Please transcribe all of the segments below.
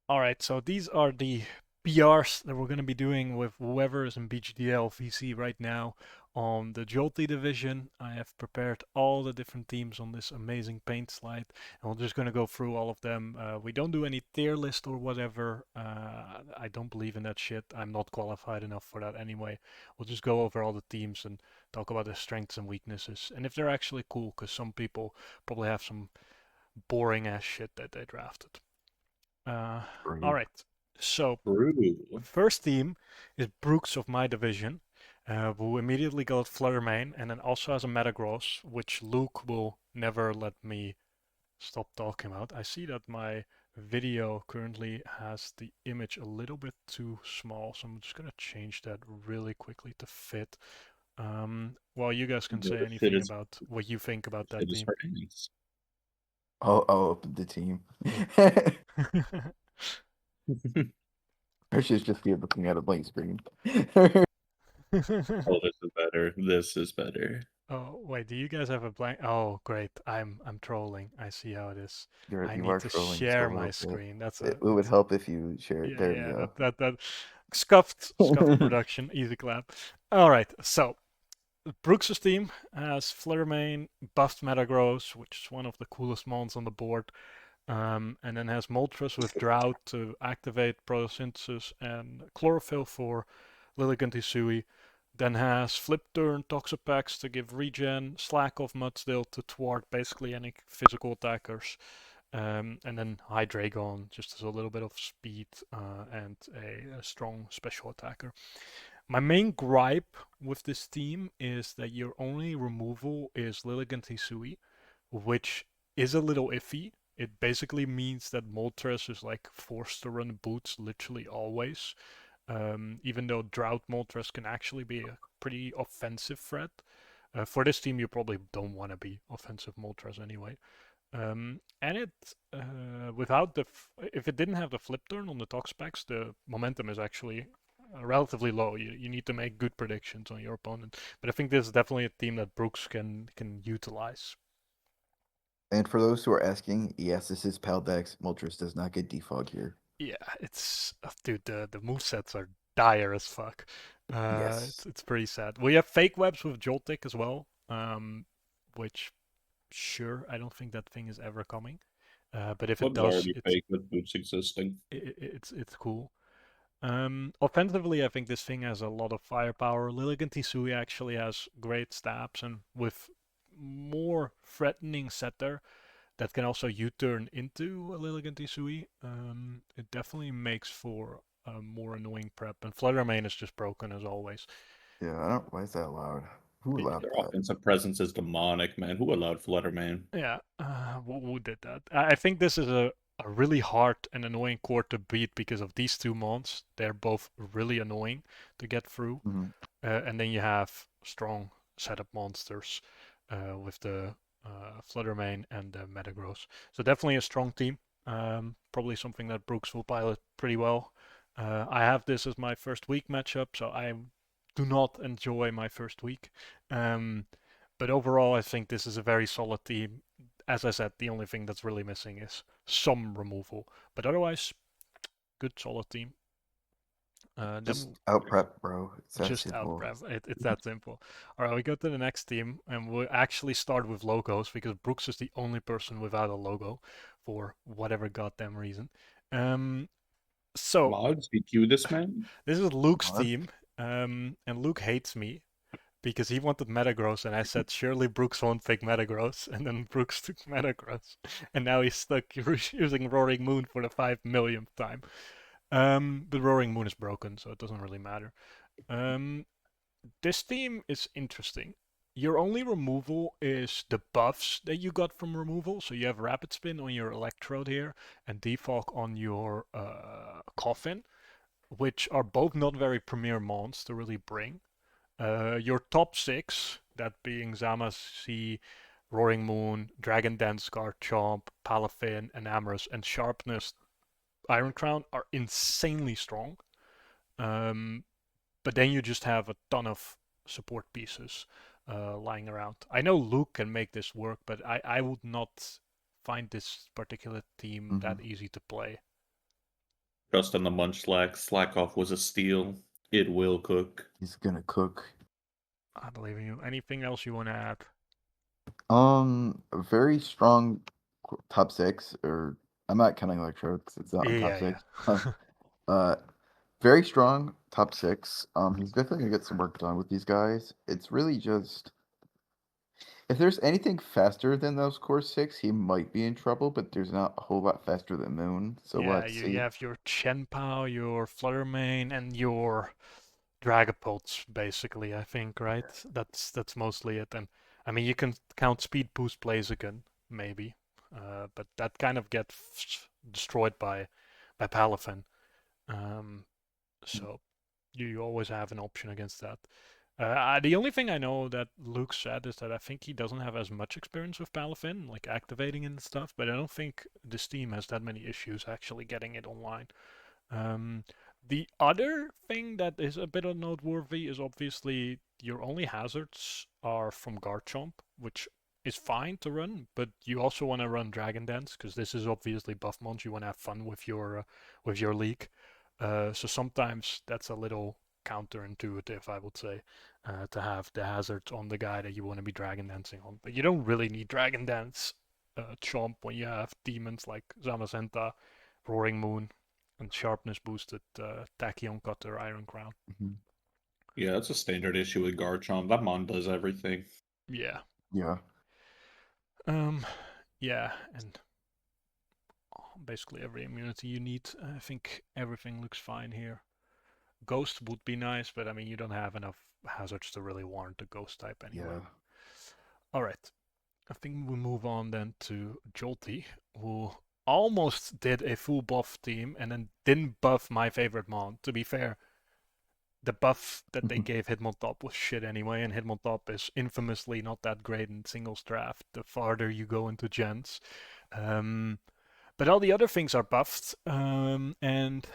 All right, so these are the PRs that we're going to be doing with whoever is in BJDL VC right now on the Joltee division. I have prepared all the different teams on this amazing paint slide, and we're just going to go through all of them. We don't do any tier list or whatever. I don't believe in that shit. I'm not qualified enough for that anyway. We'll just go over all the teams and talk about their strengths and weaknesses, and if they're actually cool, because some people probably have some boring ass shit that they drafted. Uh, all True. right. So True. first team is Brooks of my division, who immediately got Fluttermane and then also has a Metagross, which Luke will never let me stop talking about. I see that my video currently has the image a little bit too small, so I'm just gonna change that really quickly to fit. Well, you guys can No, say anything about what you think about that it is team. for innings. I'll open the team. Yeah. I should just be looking at a blank screen. Oh, this is better. This is better. Oh, wait, do you guys have a blank? Oh, great. I'm trolling. I see how it is. I You need are to trolling just a share my little bit. screen. It would help if you share it. Yeah, There we yeah, go. that scuffed production. Easy clap. All right. So, Brooks' team has Fluttermane, buffed Metagross, which is one of the coolest mons on the board. And then has Moltres with Drought to activate photosynthesis and Chlorophyll for Lilligant Hisui. Then has Flip Turn, Toxapex to give regen, Slack off Mudsdale to thwart basically any physical attackers. And then Hydreigon just as a little bit of speed and a strong special attacker. My main gripe with this team is that your only removal is Lilligant Hisui, which is a little iffy. It basically means that Moltres is like forced to run boots literally always. Even though Drought Moltres can actually be a pretty offensive threat. For this team, you probably don't want to be offensive Moltres anyway. And it, without the, if it didn't have the flip turn on the talk specs, the momentum is actually relatively low. You need to make good predictions on your opponent. But I think this is definitely a team that Brooks can utilize. And for those who are asking, yes, this is Paldex. Moltres does not get defog here. Yeah, it's dude, the movesets are dire as fuck. Yes. It's pretty sad. We have fake webs with Joltik as well, which sure, I don't think that thing is ever coming. But if it Web's does, already fake with boots existing. it's cool. Offensively, I think this thing has a lot of firepower. Lilligant Tisui actually has great stabs, and with more threatening setter that can also U-turn into a Lilligant Tisui, it definitely makes for a more annoying prep. And Fluttermane is just broken as always. Yeah, I don't. Why is that loud? Who allowed Their that? offensive presence is demonic, man. Who allowed Flutterman? Yeah, who did that? I think this is a really hard and annoying core to beat because of these two mons. They're both really annoying to get through. Hmm. And then you have strong setup monsters with the Fluttermane and the Metagross. So definitely a strong team. Probably something that Brooks will pilot pretty well. I have this as my first week matchup, so I do not enjoy my first week. Um, but overall, I think this is a very solid team. As I said, the only thing that's really missing is some removal. But otherwise, good solid team. Just Then out prep, bro. It's that just out simple. prep. It's that simple. All right, we go to the next team, and we'll actually start with logos because Brooks is the only person without a logo for whatever goddamn reason. Um, so Mods, DQ this man? this is Luke's What? team, and Luke hates me because he wanted Metagross, and I said surely Brooks won't pick Metagross, and then Brooks took Metagross, and now he's stuck using Roaring Moon for the 5 millionth time. But Roaring Moon is broken, so it doesn't really matter. Um, this team is interesting. Your only removal is the buffs that you got from removal. So you have Rapid Spin on your Electrode here and Defog on your Coffin, which are both not very premier mons to really bring. Your top six, that being Zamazi, Roaring Moon, Dragon Dance, Garchomp, Palafin, and Amorous, and Sharpness, Iron Crown, are insanely strong. Um, but then you just have a ton of support pieces lying around. I know Luke can make this work, but I would not find this particular team Hmm. that easy to play. Trust in the Munchlack. Slackoff was a steal. It will cook. He's gonna cook. I believe in you. Anything else you want to add? A very strong top six, or I'm not counting Electro because it's not on top Yeah, six. yeah. Uh, very strong top six. He's definitely gonna get some work done with these guys. It's really just if there's anything faster than those core six, he might be in trouble. But there's not a whole lot faster than Moon. So Yeah, let's you see. have your Chenpao, your Fluttermane, and your Dragapults, basically, I think, right? That's mostly it. And I mean, you can count Speed Boost Blaziken, maybe, but that kind of gets destroyed by Palafin. So you always have an option against that. The only thing I know that Luke said is that I think he doesn't have as much experience with Palafin, like activating and stuff, but I don't think this team has that many issues actually getting it online. The other thing that is a bit noteworthy is obviously your only hazards are from Garchomp, which is fine to run, but you also want to run Dragon Dance because this is obviously Buffmons. You want to have fun with your league. So sometimes that's a little counterintuitive, I would say, to have the hazards on the guy that you want to be Dragon Dancing on. But you don't really need Dragon Dance Chomp when you have demons like Zamazenta, Roaring Moon, and sharpness boosted Tachyon Cutter, Iron Crown. Mhm. Yeah, that's a standard issue with Garchomp. That mon does everything. Yeah. Yeah. Yeah, and basically every immunity you need. I think everything looks fine here. Ghost would be nice, but I mean you don't have enough hazards to really warrant a ghost type anyway. Yeah. Alright. I think we move on then to Joltee, who almost did a full buff team and then didn't buff my favorite mon. To be fair, the buff that they gave Hitmontop was shit anyway, and Hitmontop is infamously not that great in singles draft the farther you go into gens. But all the other things are buffed, and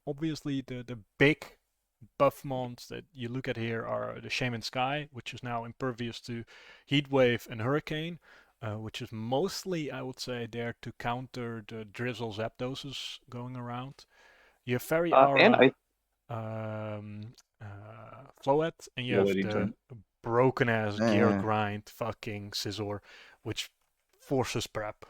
obviously the big buff mons that you look at here are the Shaman Sky, which is now impervious to Heat Wave and Hurricane, which is mostly, I would say, there to counter the Drizzle Zapdoses going around. You have Fairy And Aura, I Floet, and you have the broken ass gear grind fucking Scizor, which forces prep.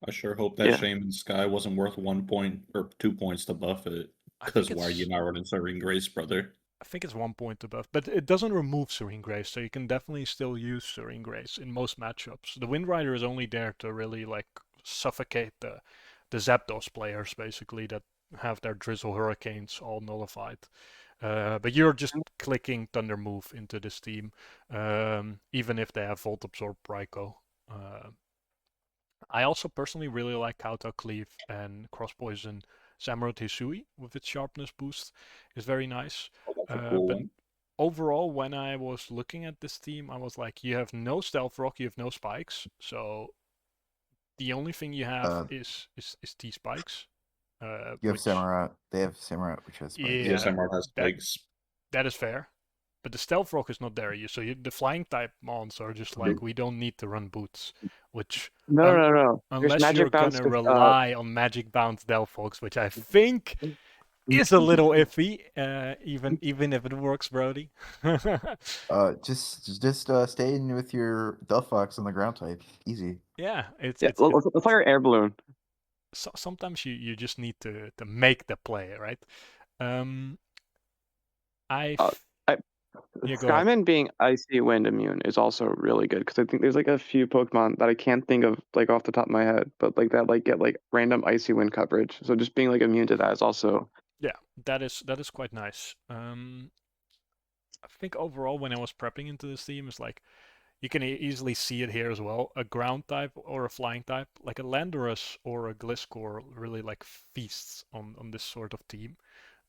I sure hope that Yeah. Shaman Sky wasn't worth 1 point or 2 points to buff it. Because why are you not running Serene Grace, brother? I think it's 1 point to buff, but it doesn't remove Serene Grace, so you can definitely still use Serene Grace in most matchups. The Wind Rider is only there to really like suffocate the Zapdos players, basically, that have their Drizzle Hurricanes all nullified. But you're just clicking Thunder Move into this team, even if they have Volt Absorb Raikou. I also personally really like Kowtow Cleave and Cross Poison Samurott Hisui with its sharpness boost is very nice. Oh, that's a cool But one. overall, when I was looking at this team, I was like, you have no Stealth Rock, you have no Spikes, so the only thing you have is T Spikes. You have Samurott. They have Samurott, which has spikes. Yeah, Samurott has spikes. That is fair. But the Stealth Rock is not there. The flying type mons are just like, we don't need to run boots, which no. unless you're gonna rely on Magic Bounce Delphox, which I think is a little iffy, even if it works, Brody. Just stay in with your Delphox on the ground type. Easy. Yeah, let's fire Air Balloon. So, sometimes you just need to make the play, right? Skyman being Icy Wind immune is also really good because I think there's like a few Pokemon that I can't think of like off the top of my head, but like that like get like random Icy Wind coverage. So just being like immune to that is also that is quite nice. I think overall when I was prepping into this team, it's like you can easily see it here as well. A ground type or a flying type, like a Landorus or a Gliscor, really like feasts on this sort of team.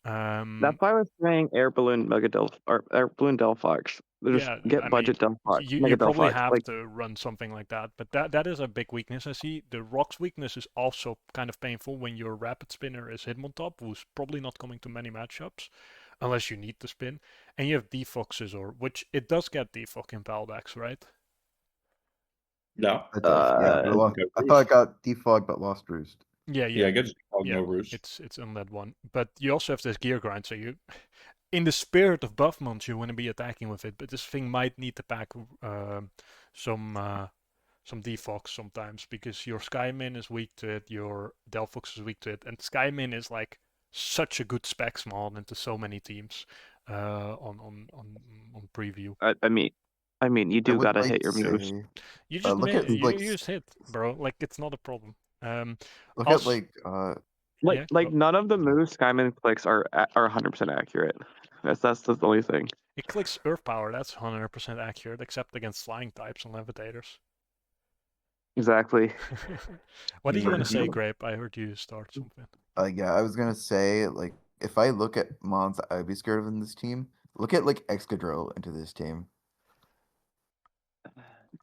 That's why I was saying Air Balloon or Air Balloon Delphox. Just get budget Delphox. You probably have to run something like that, but that is a big weakness I see. The Rock's weakness is also kind of painful when your Rapid Spinner is Hitmontop, who's probably not coming to many matchups, unless you need to spin. And you have Defoxes, which it does get Defog in Paldex, right? No. I thought I got Defog but lost Roost. Yeah, Yeah, I guess yeah. no roost. It's on that one. But you also have this gear grind, so you, in the spirit of Buffmons, you want to be attacking with it. But this thing might need to pack some defox sometimes because your Skymin is weak to it, your Delphox is weak to it, and Skymin is like such a good spec small into so many teams on preview. I mean, you I do would gotta like hit your to moves. say, You just look at you like just hit, bro. Like it's not a problem. look Also, at yeah, Like go. none of the moves Skyman clicks are 100% accurate. That's the only thing. It clicks Earth Power. That's 100% accurate, except against flying types and levitators. Exactly. What do you want to say, you- Grape? I heard you start something. yeah, I was gonna say like if I look at mons that I'd be scared of in this team, look at like Excadrill into this team.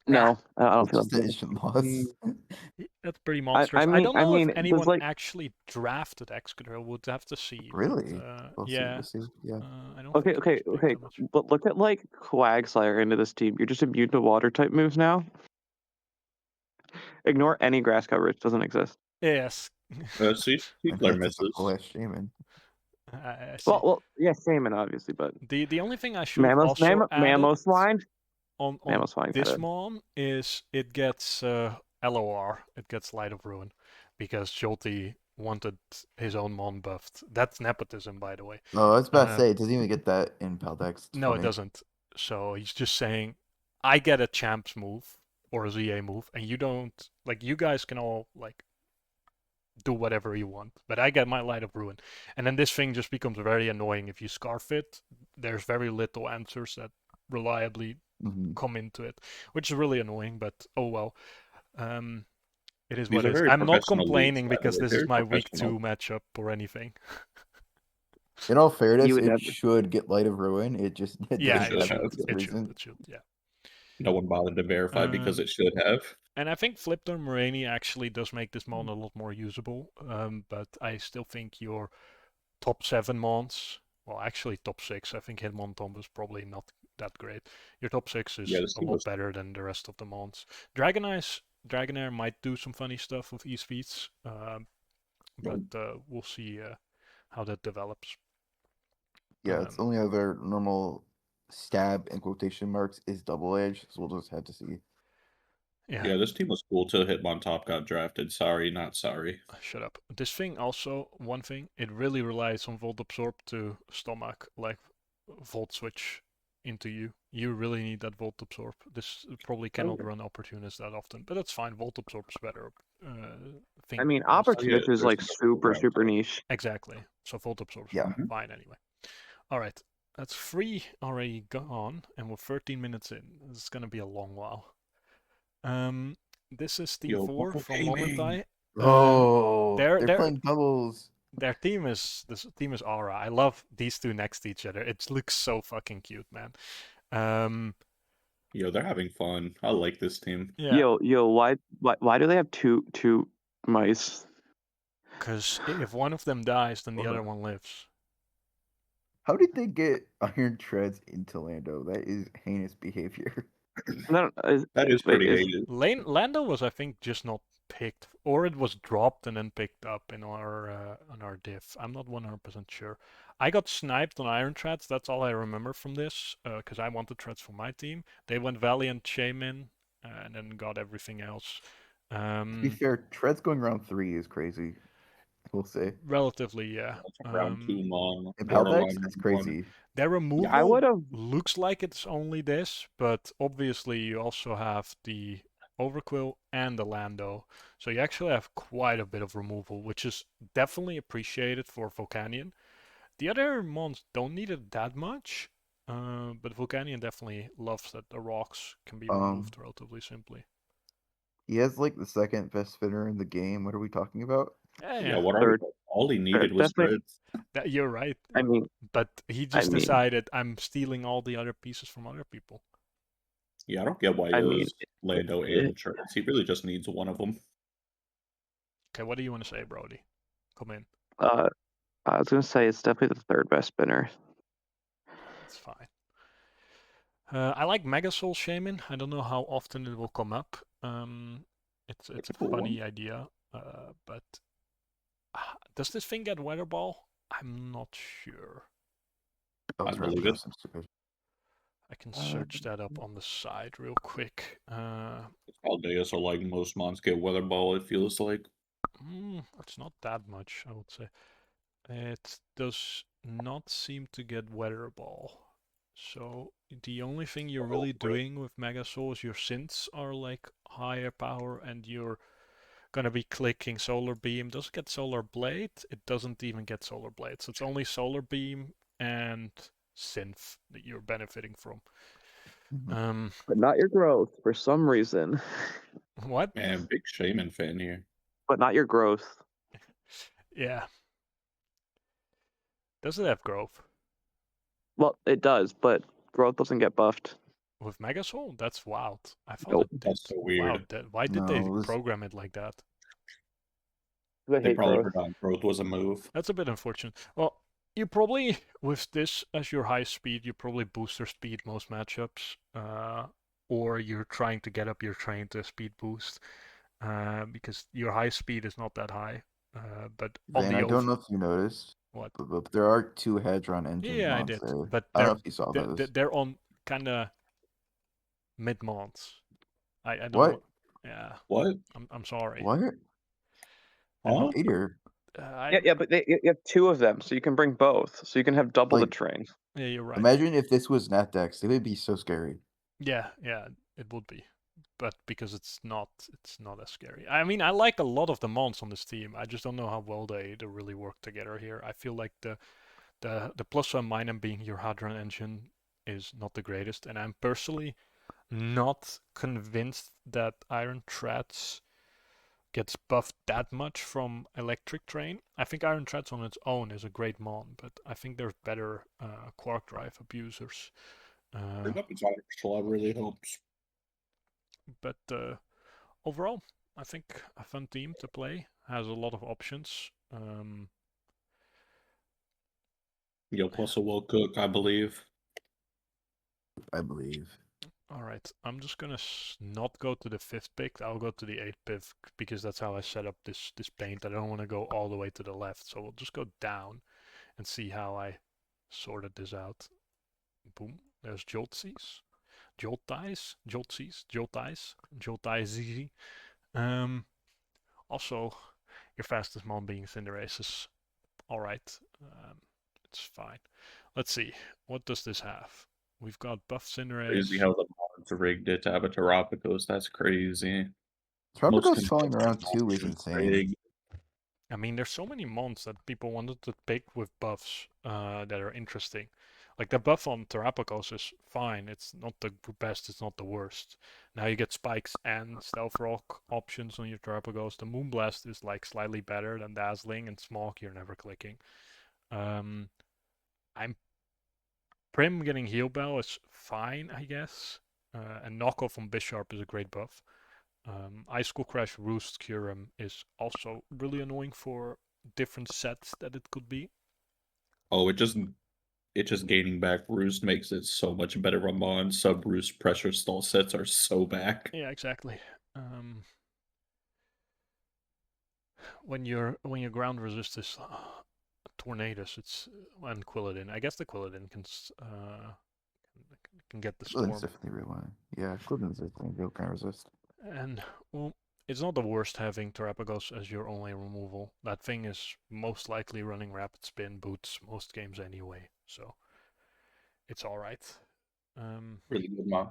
No, I don't It's feel just like an it. instant loss. That's pretty monstrous. I don't know if anyone actually drafted Excadrill. Would have to see. Really? But, We'll yeah. see. Yeah. I don't think it was picked that much. But look at like Quagsire into this team. You're just immune to water type moves now. Ignore any grass coverage. Doesn't exist. Yes. See, And player hits a misses. cool ass shaman. I see. Well, yeah, Shaman obviously, but The only thing I should have also added Mamoswine. on Mamoswine this mon is it gets LOR. It gets Light of Ruin because Joltee wanted his own mon buffed. That's nepotism, by the way. Oh, I was about to say it doesn't even get that in Paldex. No, it doesn't. So he's just saying, I get a champs move or a ZA move, and you don't. Like you guys can all like do whatever you want, but I get my Light of Ruin, and then this thing just becomes very annoying. If you scarf it, there's very little answers that reliably come into it, which is really annoying. But oh well, it is what it is. I'm not complaining because this is my week 2 matchup or anything. In all fairness, it should get Light of Ruin. It just yeah, it should. Yeah. No one bothered to verify because it should have. And I think Fliptor Moraine actually does make this mon a lot more usable. But I still think your top 7 mons, well, actually top 6. I think Hitmontop is probably not that great. Your top 6 is a lot better than the rest of the mons. Dragonair might do some funny stuff with E-Speeds, but we'll see how that develops. Yeah, its only other normal stab in quotation marks is Double Edge, so we'll just have to see. Yeah, this team was cool till Hitmontop got drafted. Sorry, not sorry. Shut up. This thing also, one thing, it really relies on Volt Absorb to stomach, like Volt Switch into you. You really need that Volt Absorb. This probably cannot run Opportunist that often, but that's fine. Volt Absorb's better. I mean, Opportunist is like super niche. Exactly. So Volt Absorb's fine anyway. All right. That's 3 already gone, and we're 13 minutes in. This is going to be a long while. This is Team 4 from Momentai. They're playing doubles. This team is Aura. I love these two next to each other. It looks so fucking cute, man. They're having fun. I like this team. Yeah. Yo, why do they have two mice? Because if one of them dies, then the other one lives. How did they get Iron Treads into Lando? That is heinous behavior. That is pretty heinous. Lando was, I think, just not picked, or it was dropped and then picked up in our on our diff. I'm not 100% sure. I got sniped on Iron Treads. That's all I remember from this, because I wanted Treads for my team. They went Valiant Shaman and then got everything else. To be fair, Treads going round 3 is crazy. We'll say. Relatively, yeah. Round 2 mon. In Paldex, that's crazy. Their removal looks like it's only this, but obviously you also have the Overquill and the Lando. So you actually have quite a bit of removal, which is definitely appreciated for Volcanion. The other mons don't need it that much, but Volcanion definitely loves that the rocks can be removed relatively simply. He has like the second best spinner in the game. What are we talking about? Yeah, all he needed was Treads. You're right. I mean, but he just decided I'm stealing all the other pieces from other people. Yeah, I don't get why he has Lando and Treads. He really just needs one of them. Okay, what do you want to say, Brody? Come in. I was gonna say it's definitely the third best spinner. That's fine. I like Mega Soul Shaman. I don't know how often it will come up. It's a funny idea, but Does this thing get Weather Ball? I'm not sure. Oh, I it's rather believe it. some stupid. I can search that up on the side real quick. Aldeas are like most mons get Weather Ball, it feels like. It's not that much, I would say. It does not seem to get Weather Ball. So the only thing you're really doing with Mega Soul is your synths are like higher power and you're gonna be clicking Solar Beam. Does it get Solar Blade? It doesn't even get Solar Blade. So it's only Solar Beam and synth that you're benefiting from. But not your growth for some reason. What? Man, big Shaman fan here. But not your growth. Yeah. Does it have growth? Well, it does, but growth doesn't get buffed. With Mega Soul? That's wild. I thought Nope. it did. That's so weird. Wow, why did they No, program it like that? I They hate probably growth. forgot growth was a move. That's a bit unfortunate. Well, you probably, with this as your high speed, you probably booster speed most matchups. Or you're trying to get up your train to a speed boost. Because your high speed is not that high. But on Van, the I don't over... know if you noticed, What? but there are 2 Hedron engines Yeah, I mons did. there. But I don't know if you saw those. they're on kind of mid-months. I don't What? want... Yeah, What? I'm sorry. What? They're Huh? not... Later. Yeah, but you have 2 of them, so you can bring both. So you can have double the Like, train. Yeah, you're right. imagine if this was NetDex. It would be so scary. Yeah, it would be. But because it's not as scary. I mean, I like a lot of the mons on this team. I just don't know how well they really work together here. I feel like the plus one minus being your Hadron engine is not the greatest, and I'm personally not convinced that Iron Trats gets buffed that much from Electric Train. I think Iron Trats on its own is a great mon, but I think there's better Quark Drive abusers. Bring up its Slot really helps. But overall, I think a fun team to play. Has a lot of options. Yo, plus a will cook, I believe. I believe. All right, I'm just gonna not go to the 5th pick. I'll go to the 8th pick because that's how I set up this paint. I don't want to go all the way to the left, so we'll just go down and see how I sorted this out. Boom. There's Joltees, Joltees. Also, your fastest mon being Cinderace is alright. It's fine. Let's see. What does this have? We've got buff Cinderace. Crazy how the mods rigged it to have a Terapicos. That's crazy. Tropico's falling around 2 is insane. I mean, there's so many mons that people wanted to pick with buffs that are interesting. Like the buff on Terapicos is fine. It's not the best, it's not the worst. Now you get spikes and stealth rock options on your Terapicos. The Moonblast is like slightly better than Dazzling, and Smog you're never clicking. I'm Prim getting Heal Bell is fine, I guess. And Knockoff on Bisharp is a great buff. Ice School Crash Roost Curum is also really annoying for different sets that it could be. Oh, it just gaining back Roost makes it so much better on Mon. Sub Roost pressure stall sets are so back. Yeah, exactly. When your ground resist is Tornadus, it's and Quilladin. I guess the Quilladin can get the storm. Quilladin's definitely real one. Yeah, Quilladin's definitely real kind of resist. And well, it's not the worst having Terapagos as your only removal. That thing is most likely running Rapid Spin boots most games anyway, so it's alright. Really good Mon.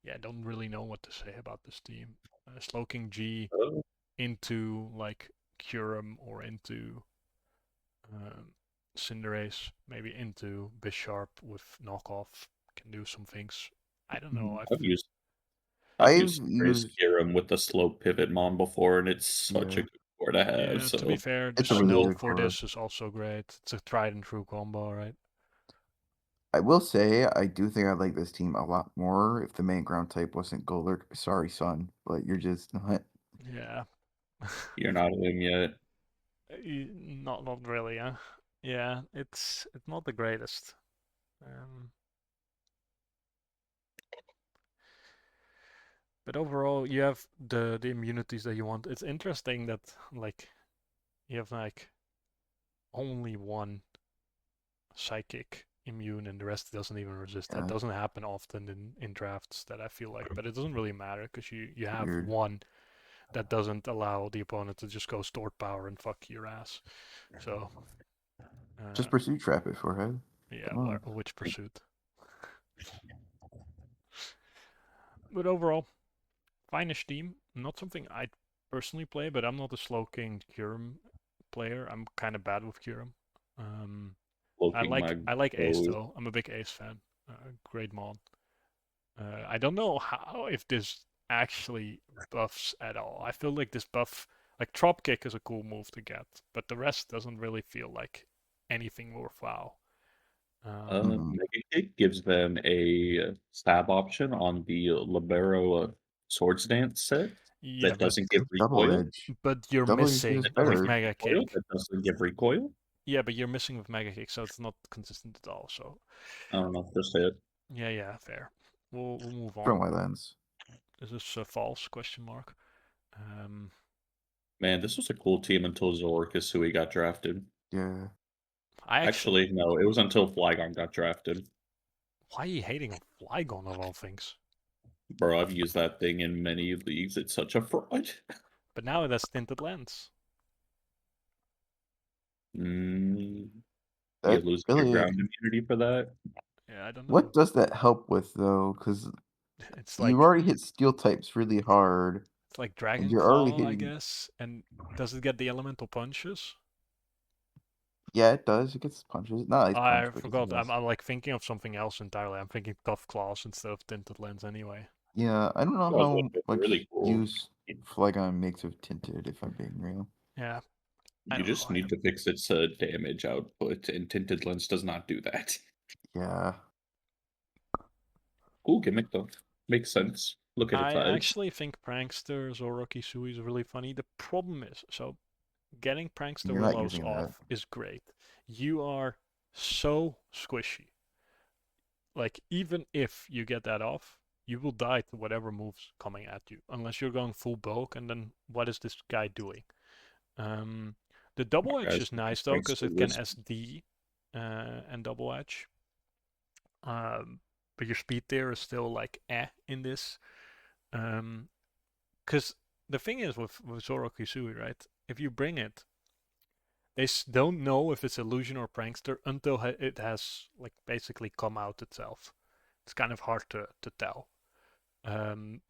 Yeah, I don't really know what to say about this team. Slowking G Oh. into like Curum or into Cinderace, maybe into Bisharp with knockoff can do some things. I don't know. I've used Cinderace used Serum with the slow pivot Mon before, and it's such a good core to have. Yeah, so to be fair, the It's a really snow good for core. this is also great. It's a tried and true combo, right? I will say I do think I like this team a lot more if the main ground type wasn't Golurk. Sorry, son, but you're just not. Yeah. You're not him yet. Not really, huh? Yeah, it's not the greatest. But overall, you have the immunities that you want. It's interesting that like you have like only one psychic immune and the rest doesn't even resist. That Yeah. doesn't happen often in drafts that I feel like, but it doesn't really matter because you have Weird. one that doesn't allow the opponent to just go stored power and fuck your ass. So Just Pursuit Trap it, Forehead. yeah, Come on. which Pursuit? But overall, finish team. Not something I personally play, but I'm not a Slowking Kyurem player. I'm kind of bad with Kyurem. I like Ace goes. though. I'm a big Ace fan. Great mod. I don't know how if this actually buffs at all. I feel like this buff, like Trop Kick, is a cool move to get, but the rest doesn't really feel like anything worthwhile. Mega Kick gives them a stab option on the Libero Swords Dance set Yeah, that doesn't give Double recoil. Edge. but you're Double Edge missing is with better. Mega Recoil, Kick. that doesn't give recoil. Yeah, but you're missing with Mega Kick, so it's not consistent at all. So I don't know, just it. yeah, fair. We'll move From on. my lens. Is this false? Question mark. Man, this was a cool team until Zoroark got drafted. Yeah. I Actually, no, it was until Flygon got drafted. Why are you hating on Flygon of all things? Bro, I've used that thing in many leagues. It's such a fraud. But now it has tinted lens. You That lose really, your ground immunity for that. Yeah, I don't know. what does that help with though? Because It's like you've already hit steel types really hard. it's like Dragon you're already Claw, I hitting- guess. And does it get the elemental punches? Yeah, it does. It gets punches. Not ice I punch, but forgot. it does. I'm like thinking of something else entirely. I'm thinking Tough Claws instead of tinted lens anyway. Yeah, I don't know That was how really- much really cool. use Flygon makes of tinted. If I'm being real. Yeah. I You don't just know. need to fix its damage output, and Tinted Lens does not do that. Yeah. Cool gimmick though. Makes sense. Look at its I eyes. actually think Prankster Zoroark Sui is really funny. The problem is, so getting Prankster You're not Willows using that. off is great. You are so squishy. Like, even if you get that off, you will die to whatever move's coming at you. Unless you're going full bulk, and then what is this guy doing? The double edge Guys, is nice though, because it can Prankster SD and double edge. But your speed there is still like in this. Because the thing is with Zoroark Hisui, right? If you bring it, they don't know if it's illusion or prankster until it has like basically come out itself. It's kind of hard to tell.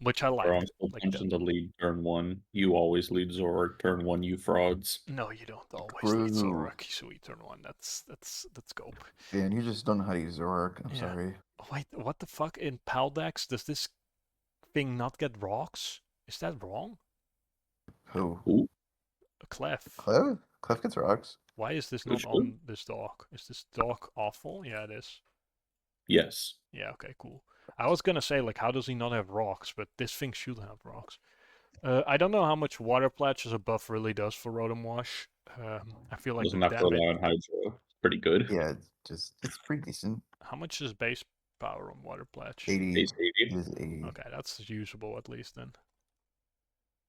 Which I like. Bro, I'm still Like punching the lead turn 1. You always lead Zoroark turn 1, you frauds. No, you don't always lead True. Zoroark Hisui turn 1. That's scope. Man, you just don't know how to use Zoroark. I'm Yeah. sorry. Wait, what the fuck? In Paldex, does this thing not get rocks? Is that wrong? Who? Who? Clef. Clef? Clef gets rocks. Why is this For not sure. on this dog? Is this dog awful? Yeah, it is. Yes. Yeah, okay, cool. I was gonna say, like, how does he not have rocks? But this thing should have rocks. I don't know how much Water Pledge as a buff really does for Rotom Wash. I feel like Doesn't the have to rely damage... on Hydro. Pretty good. Yeah, it's pretty decent. How much is base power on Water Pledge? 80. Base 80. It is 80. Okay, that's usable at least then.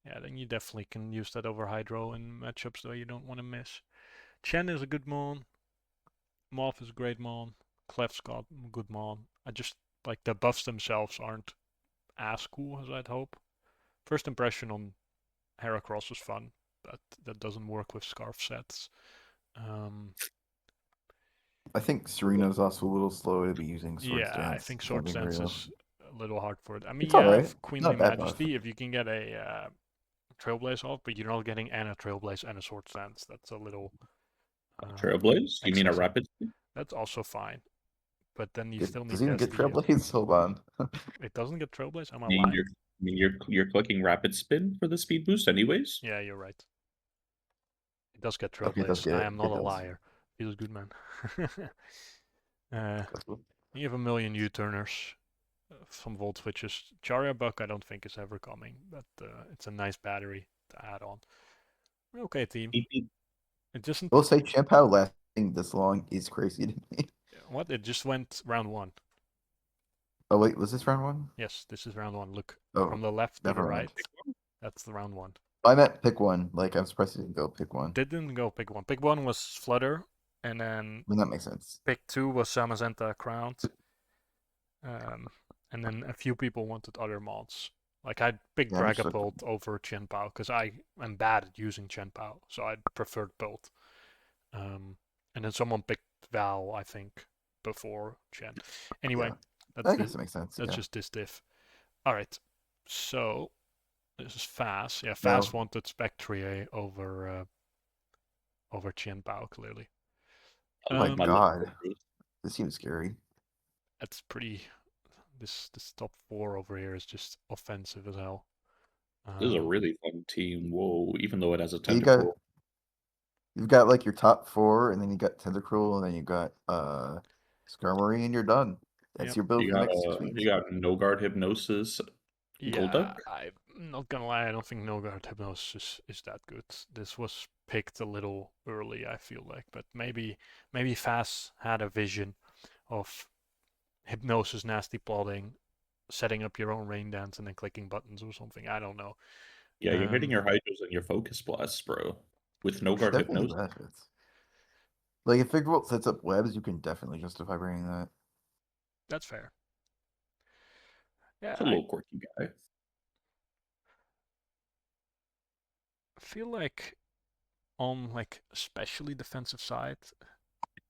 Yeah, then you definitely can use that over Hydro in matchups that you don't want to miss. Chen is a good mon. Moth is a great mon. Clef's got a good mon. I just, like, the buffs themselves aren't as cool as I'd hope. First impression on Heracross was fun, but that doesn't work with Scarf sets. I think Serena's also a little slow to be using Swords Yeah, Dance. I think if I'm Swords being Dance real. is a little hard for it. I mean, It's you alright. have Queenly Not bad buff. Majesty if you can get a Trailblaze off, but you're not getting and a Trailblaze and a Swords Dance. That's a little... Trailblaze? You mean a excessive. rapid? That's also fine. But then you still need Does it even get SD. Trailblaze? Hold on. It doesn't get Trailblaze? Am I I mean, lying? you're clicking rapid spin for the speed boost anyways. Yeah, you're right. It does get Okay, it does Trailblaze. get I it. am not It a does. liar. Feels good, man. You have a million U-turners. Some volt switches. Charia Buck I don't think is ever coming, but it's a nice battery to add on. Okay, team. It just We'll say Champao lasting this long is crazy to me. what? It just went round 1. Oh wait, was this round 1? Yes, this is round 1. Look Oh, from the left to the never right. mind. That's the round 1. I meant pick one. Like, I'm surprised you didn't go pick one. Didn't go pick one. Pick one was Flutter, and then I mean, that makes sense. pick two was Samazenta Crowned. And then a few people wanted other mods. Like I picked Yeah, I'm just Dragapult over Chenpao because I am bad at using Chenpao, so I preferred both. And then someone picked Val, I think, before Chen. Anyway, I guess it makes sense. that's Yeah. just this diff. All right, so this is Fast. Yeah, No. Fast wanted Spectrier over Chenpao clearly. Oh my My god, this seems scary. That's pretty. This top four over here is just offensive as hell. This is a really fun team. Whoa, even though it has a You got, tentacle. you've got like your top four, and then you got Tentacruel, and then you got Skarmory, and you're done. That's Yep. your build You for the got next 6 weeks. you got No Guard Hypnosis, Yeah, Golduck. I'm not gonna lie, I don't think No Guard Hypnosis is that good. This was picked a little early, I feel like, but maybe Fast had a vision of Hypnosis nasty plotting, setting up your own rain dance and then clicking buttons or something. I don't know. Yeah, you're hitting your Hydros and your Focus Blasts, bro. With No Guard Definitely Hypnosis. benefits. Like if Figbolt sets up webs, you can definitely justify bringing that. That's fair. Yeah, It's a little quirky guy. feel like on like especially defensive side,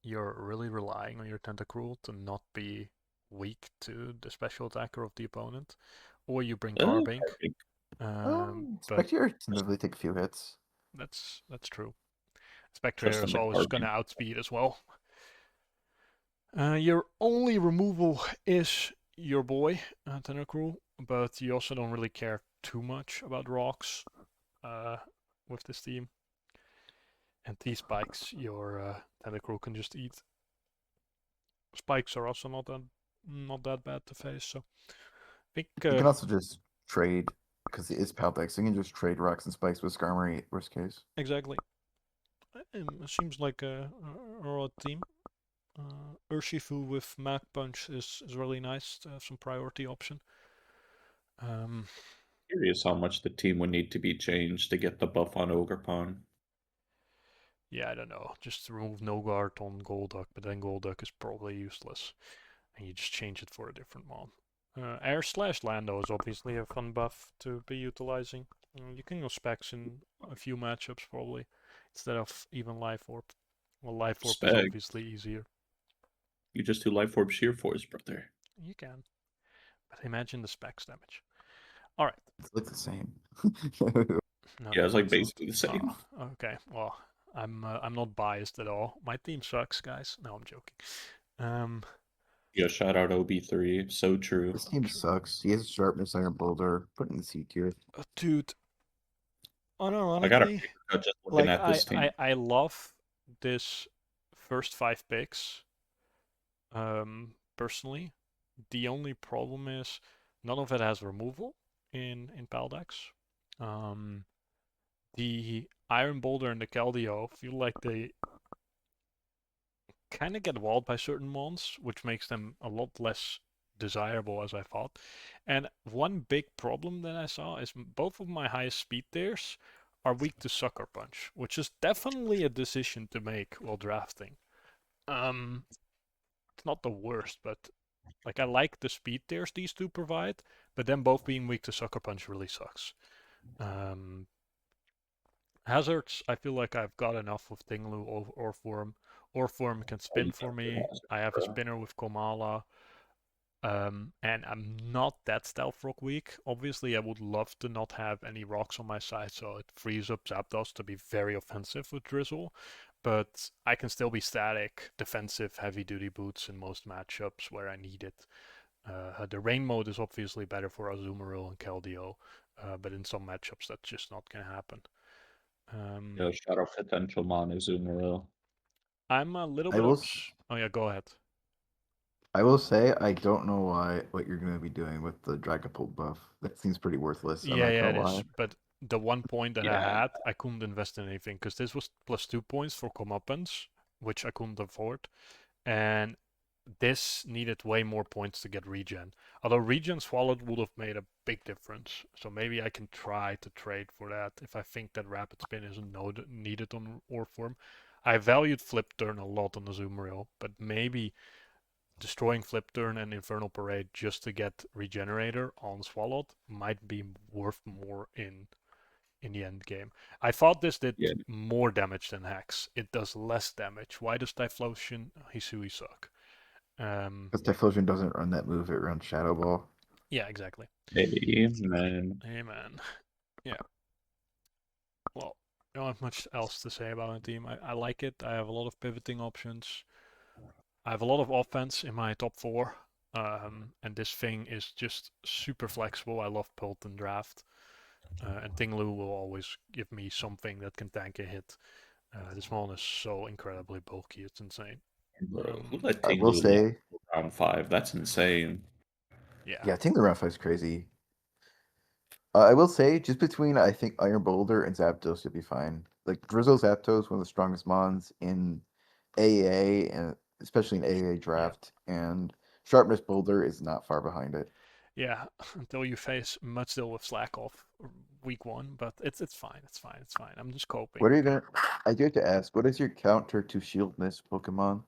you're really relying on your Tentacruel to not be weak to the special attacker of the opponent, or you bring Garbink. But Spectre can definitely take a few hits. that's true. Spectre is always going to outspeed as well. Your only removal is your boy Tentacruel, but you also don't really care too much about rocks with this team. And these spikes, your Tentacruel can just eat. Spikes are also not that bad to face. So I think You can also just trade because it is Paldex. So you can just trade rocks and spikes with Skarmory worst case. exactly. It seems like a odd team. Urshifu with Mach Punch is really nice to have some priority option. Curious how much the team would need to be changed to get the buff on Ogerpon. Yeah, I don't know. Just remove No Guard on Golduck, but then Golduck is probably useless. And you just change it for a different mod. Air/Lando is obviously a fun buff to be utilizing. You can go specs in a few matchups probably, instead of even Life Orb. Well, Life Orb is obviously easier. You just do Life Orb Sheer Force, brother. You can. But imagine the specs damage. Alright. It's like the same. No, yeah, it's like basically the same. Okay, well, I'm not biased at all. My team sucks, guys. No, I'm joking. Yeah, shout out OB3. So true. This team sucks. He has a sharpness iron boulder. Put in the C tier. Dude, unironically, I got a just looking at this team. I love this first 5 picks. Personally, the only problem is none of it has removal in Paldex. The Iron Boulder and the Keldeo feel like they kind of get walled by certain mons, which makes them a lot less desirable as I thought. And one big problem that I saw is both of my highest speed tiers are weak to Sucker Punch, which is definitely a decision to make while drafting. It's not the worst, but like I like the speed tiers these two provide, but then both being weak to Sucker Punch really sucks. Hazards, I feel like I've got enough with Tinglu or Orform. Orform can spin for me. I have a spinner with Komala. And I'm not that Stealth Rock weak. Obviously, I would love to not have any rocks on my side, so it frees up Zapdos to be very offensive with Drizzle. But I can still be static, defensive, heavy-duty boots in most matchups where I need it. The rain mode is obviously better for Azumarill and Keldeo, but in some matchups that's just not going to happen. Yeah, shout out potential mon Azumarill. I'm a little bit. Oh yeah, go ahead. I will say I don't know what you're going to be doing with the Dragapult buff. That seems pretty worthless. Yeah, it is. But the 1 point that I had, I couldn't invest in anything because this was +2 points for comeuppance, which I couldn't afford, and this needed way more points to get regen. Although regen swallowed would have made a big difference. So maybe I can try to trade for that if I think that rapid spin isn't needed on ore form. I valued flip turn a lot on the Azumarill, but maybe destroying flip turn and Infernal Parade just to get regenerator on swallowed might be worth more in the end game. I thought this did more damage than Hex. It does less damage. Why does Typhlosion Hisui suck? Because Typhlosion doesn't run that move, it runs Shadow Ball. Yeah, exactly. Amen. Amen. Yeah. Well, I don't have much else to say about the team. I like it. I have a lot of pivoting options. I have a lot of offense in my top 4. And this thing is just super flexible. I love Pult and Draft. And Tinglu will always give me something that can tank a hit. This one is so incredibly bulky, it's insane. Bro, who let I will Tinglu say, round 5? That's insane. Yeah. yeah, Tinglu round 5 is crazy. I will say, just between, I think, Iron Boulder and Zapdos, you'll be fine. Like, Drizzle Zapdos, one of the strongest mons in AA, and especially in AA draft, and Sharpness Boulder is not far behind it. Yeah, until you face Mudstill with Slack off week 1, but it's fine, it's fine, it's fine. I'm just coping. What are you gonna? I do have to ask, what is your counter to Shieldness Pokemon?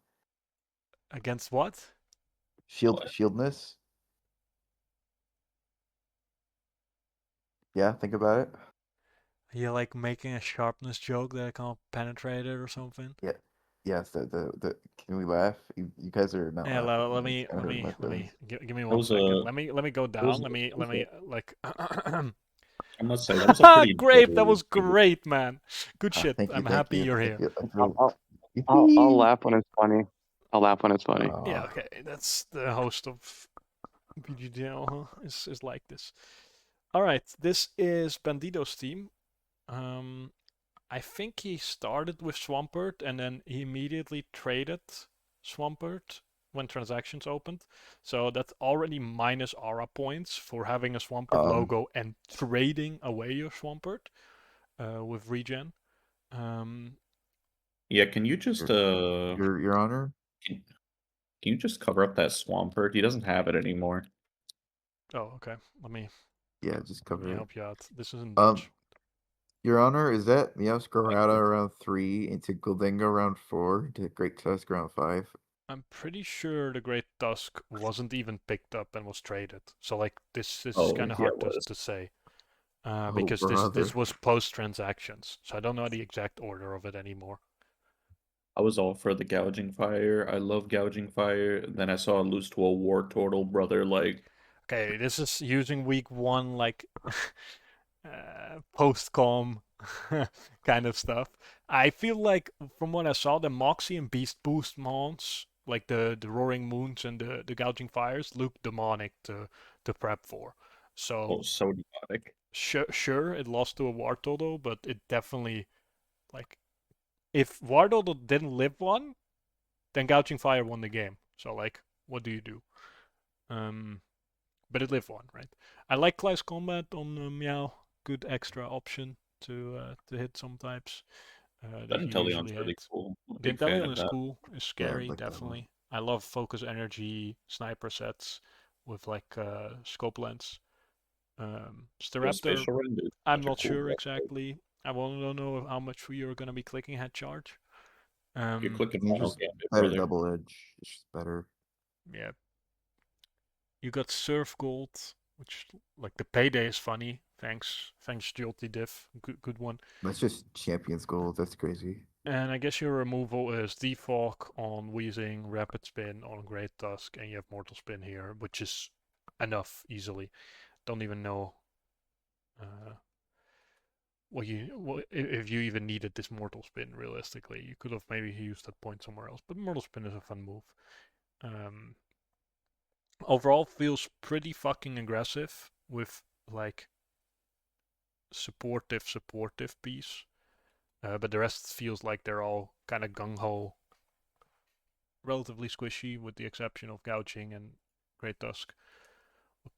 Against what? Shieldness? Yeah, think about it. Are you like making a sharpness joke that I can't penetrate it or something? Yeah. Yes, the can we laugh? You guys are not Yeah, laughing. let me It's kinda hurting my feelings. give me 1 second. Let me go down. Let me like. I must say that was a pretty Great, that was bold- great, man. Good shit. Thank you, I'm thank happy you. you're I here. I'll laugh when it's funny. I'll laugh when it's funny. Yeah, okay. That's the host of BJDL, huh? Is like this. All right, this is Bandito's team. I think he started with Swampert and then he immediately traded Swampert when transactions opened. So that's already minus aura points for having a Swampert logo and trading away your Swampert with regen. Yeah, can you just Your Honor? Can you just cover up that Swampert? He doesn't have it anymore. Oh, okay. Let me just cover it. help you out. This is in Dutch. Your Honor, is that Meowscarada around 3 into Gildenga round 4 into Great Tusk round 5? I'm pretty sure the Great Tusk wasn't even picked up and was traded. So like this is kind of hard to say. Because this was post transactions, so I don't know the exact order of it anymore. I was all for the Gouging Fire. I love Gouging Fire. Then I saw it lose to a War Turtle, brother. Like, okay, this is using week 1 like post-com kind of stuff. I feel like from what I saw, the Moxie and Beast Boost mons, like the Roaring Moons and the Gouging Fires, look demonic to prep for. So so demonic. Sure, it lost to a Wartortle, but it definitely like if Wartortle didn't live 1, then Gouging Fire won the game. So like, what do you do? But it lived 1, right? I like Close Combat on Meow. Good extra option to hit some types. That Inteleon's really cool. The Inteleon is cool. Is scary, definitely. I love focus energy sniper sets with like scope lens. Staraptor, I'm not sure exactly. I don't know how much you're gonna be clicking head charge. You're clicking just better double edge. It's just better. Yeah. You got Surf Gold, which like the payday is funny. Thanks Joltee Div. Good one. That's just Champions Gold. That's crazy. And I guess your removal is Defog on Weezing, Rapid Spin on Great Tusk, and you have Mortal Spin here, which is enough easily. Don't even know if you even needed this Mortal Spin realistically. You could have maybe used that point somewhere else, but Mortal Spin is a fun move. Overall feels pretty fucking aggressive with like supportive piece. But the rest feels like they're all kind of gung-ho, relatively squishy with the exception of Gouging and Great Tusk.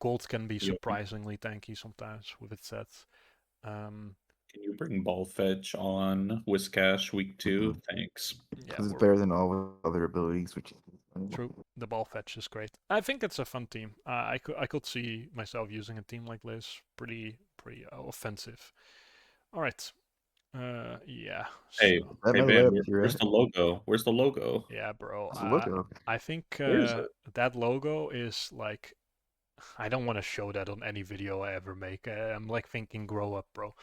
Gold can be surprisingly tanky sometimes with its sets. Can you bring Ball Fetch on Whiscash week 2? Thanks. Yeah, it's better than all other abilities, which is true. the ball fetch is great. I think it's a fun team. I could see myself using a team like this. Pretty offensive. All right. Yeah. Hey, So, That hey might man, up here, where's right? the logo? Where's the logo? yeah, bro. Let's look up. I think Where's it? that logo is like. I don't want to show that on any video I ever make. I'm like thinking, grow up, bro.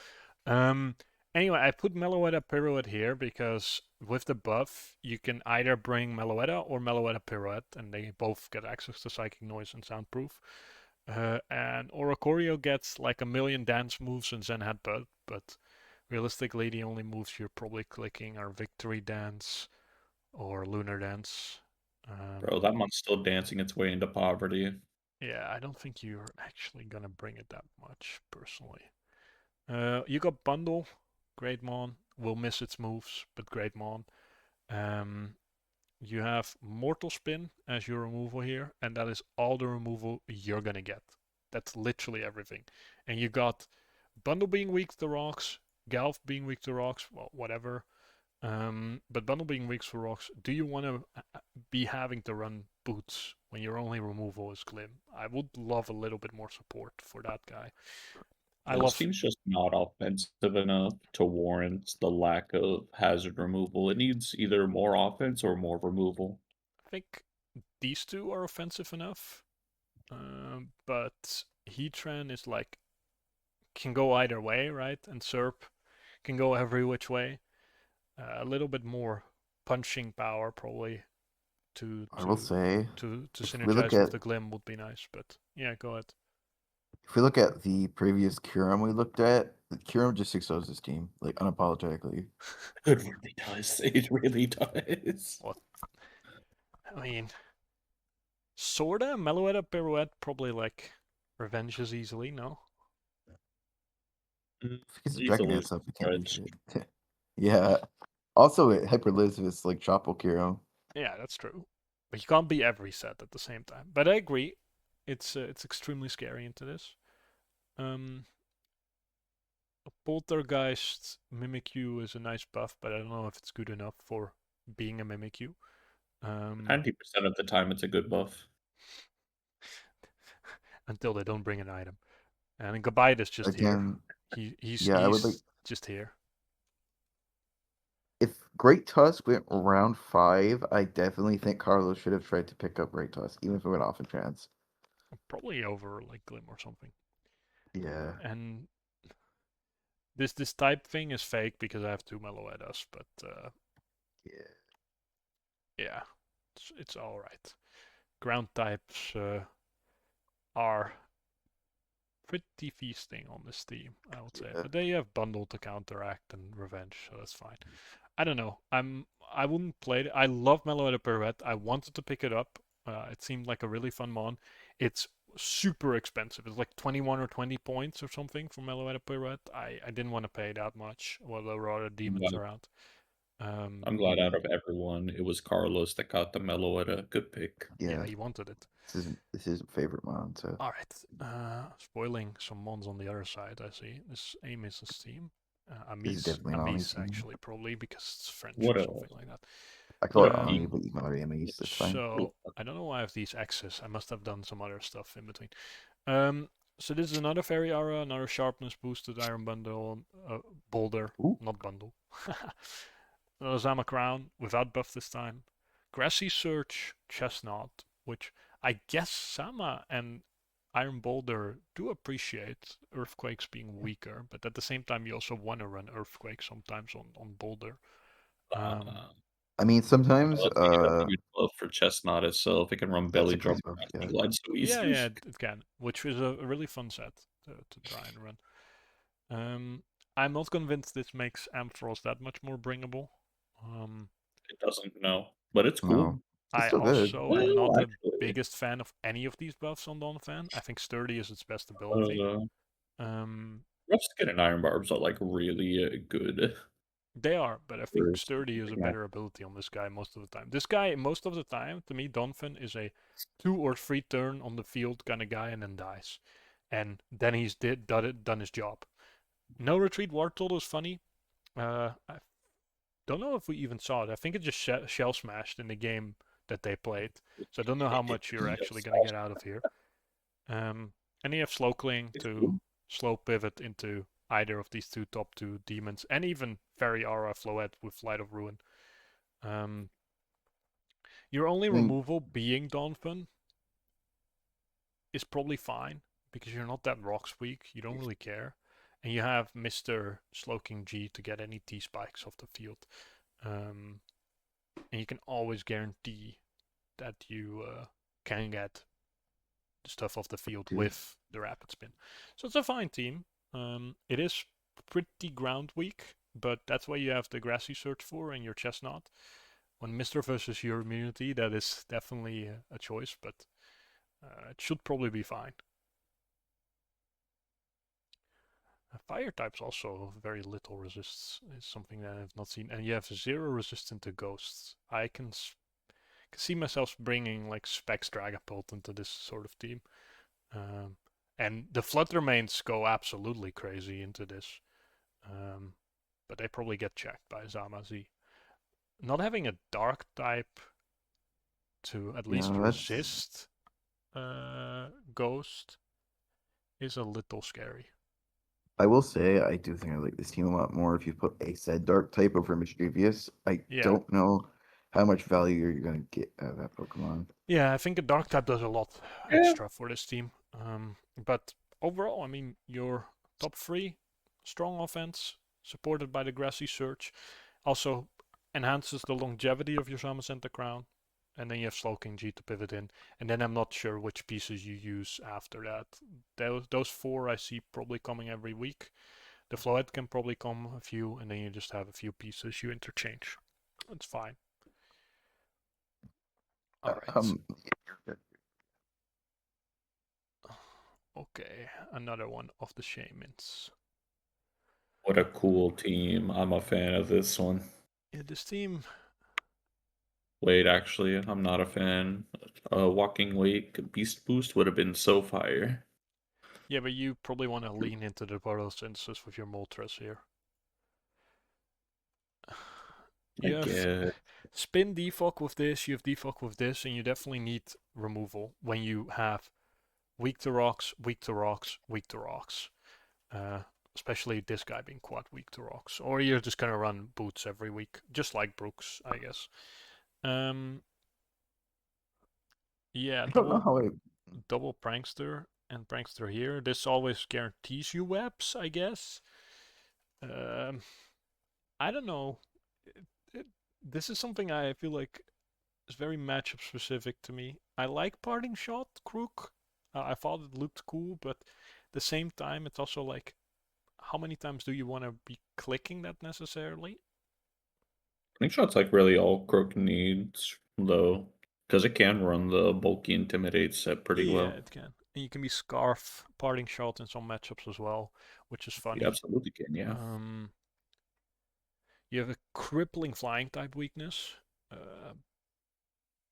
Um. Anyway, I put Meloetta Pirouette here because with the buff, you can either bring Meloetta or Meloetta Pirouette, and they both get access to Psychic Noise and Soundproof. And Oricorio gets like a million dance moves and Zen Headbutt, but realistically, the only moves you're probably clicking are Victory Dance or Lunar Dance. Bro, that one's still dancing its way into poverty. Yeah, I don't think you're actually gonna bring it that much, personally. You got Bundle, Great Mon. Will miss its moves, but Great Mon. You have Mortal Spin as your removal here, and that is all the removal you're gonna get. That's literally everything. And you got Bundle being weak to rocks, Galv being weak to rocks, well, whatever. But Bundle being weak to rocks, do you want to be having to run Boots when your only removal is Glim? I would love a little bit more support for that guy. This team's just not offensive enough to warrant the lack of hazard removal. It needs either more offense or more removal. I think these two are offensive enough, but Heatran is like can go either way, right? And Serp can go every which way. A little bit more punching power probably I will say, to if we look synergize with at the Glim would be nice, but yeah, go ahead. if we look at the previous Kyurem we looked at, Kyurem just 6-0s this team, like unapologetically. It really does. It really does. What? I mean, sorta. Meloetta Pirouette probably like revenges easily, no? Because He's Dragon a Dance loser up, you can't judge. beat it. Yeah. Also, it hyperlives if it's like Choppal Kyurem. Yeah, that's true. But you can't be every set at the same time. But I agree, it's extremely scary into this. Poltergeist Mimikyu is a nice buff, but I don't know if it's good enough for being a Mimikyu. 90% of the time, it's a good buff. Until they don't bring an item. And Gabite is just Again, here. He's yeah, I would like just here. if Great Tusk went round 5, I definitely think Carlos should have tried to pick up Great Tusk, even if it went off in chance. Probably over like Glim or something. Yeah. And this type thing is fake because I have two Meloedas, but yeah, it's all right. Ground types are pretty feasting on this team, I would say. Yeah. But they have Bundle to counteract and Revenge, so that's fine. I don't know. I wouldn't play it. I love Meloetta Pirouette. I wanted to pick it up. It seemed like a really fun mon. It's super expensive. It's like 21 or 20 points or something for Meloetta Pirouette. I didn't want to pay that much while there were other demons around. I'm glad out of everyone, it was Carlos that got the Meloetta. Good pick. Yeah, he wanted it. This is favorite mon, so. Alright. Spoiling some mons on the other side, I see. This Amis's team. This is definitely an Ami Amis team. actually, probably because it's French What or a- something like that. I call it Um, Ami, but you can already Amis, that's fine. So I don't know why I have these X's. I must have done some other stuff in between. So this is another Fairy Aura, another Sharpness boosted Iron Bundle, Boulder, Ooh. not Bundle. Another Zama Crown without buff this time. Grassy Surge, Chestnut, which I guess Sama and Iron Boulder do appreciate Earthquakes being weaker, but at the same time you also want to run Earthquake sometimes on Boulder. I mean, sometimes, That's a good buff for Chestnut itself. It can run That's belly a drum crazy buff, and yeah. glide so easily. Yeah, it can, which is a really fun set to try and run. I'm not convinced this makes Ampharos that much more bringable. It doesn't know, but it's cool. No. It's I still good. also am not the actually. biggest fan of any of these buffs on Donphan. I think Sturdy is its best ability. Rough Skin and Iron Barbs are like really good. They are, but I think First, Sturdy is a yeah. better ability on this guy most of the time. This guy, most of the time, to me, Donphan is a 2 or 3 turn on the field kind of guy and then dies. And then he's done his job. No Retreat Wartortle is funny. I don't know if we even saw it. I think it just shell smashed in the game that they played. So I don't know how much you're actually going to get out of here. And then you have Slow Cling to slow pivot into either of these top two demons, and even Fairy Aura Floette with Light of Ruin. Your only removal being Donphan is probably fine, because you're not that rocks weak, you don't really care. And you have Mr. Slowking G to get any T-spikes off the field. And you can always guarantee that you can get the stuff off the field with the Rapid Spin. So it's a fine team. It is pretty ground weak, but that's why you have the Grassy Search for and your Chestnut. When Mr. versus your immunity, that is definitely a choice, but it should probably be fine. Fire types also very little resists. Is something that I've not seen, and you have 0 resistance to ghosts. I can see myself bringing like Specs Dragapult into this sort of team, and the Fluttermanes go absolutely crazy into this, but they probably get checked by Zamazi. Not having a dark type to at least resist Ghost is a little scary. I will say I do think I like this team a lot more if you put a said dark type over Mischievous. I don't know how much value you're going to get out of that Pokemon. Yeah, I think a dark type does a lot extra for this team. But overall, I mean, your top 3, strong offense, supported by the Grassy Surge, also enhances the longevity of your Zamazenta Crown. And then you have Slowking G to pivot in. And then I'm not sure which pieces you use after that. Those 4 I see probably coming every week. The Floette can probably come a few, and then you just have a few pieces you interchange. It's fine. Alright. Okay, another one of the Shamans. What a cool team. I'm a fan of this one. Yeah, this team... Wait, actually, I'm not a fan. Walking Wake Beast Boost would have been so fire. Yeah, but you probably want to lean into the photosynthesis with your Moltres here. You have Spin Defog with this, you have Defog with this, and you definitely need removal when you have weak to rocks, weak to rocks, weak to rocks. Especially this guy being quite weak to rocks. Or you're just gonna run boots every week, just like Brooks, I guess. Yeah, double Prankster and Prankster here. This always guarantees you webs, I guess. I don't know. This is something I feel like is very matchup specific to me. I like Parting Shot, Crook. I thought it looked cool, but at the same time, it's also like, how many times do you want to be clicking that necessarily? Parting Shot's like really all Crook needs, though, because it can run the bulky Intimidate set pretty well. Yeah, it can. And you can be Scarf, Parting Shot in some matchups as well, which is funny. You absolutely can, yeah. You have a crippling flying type weakness.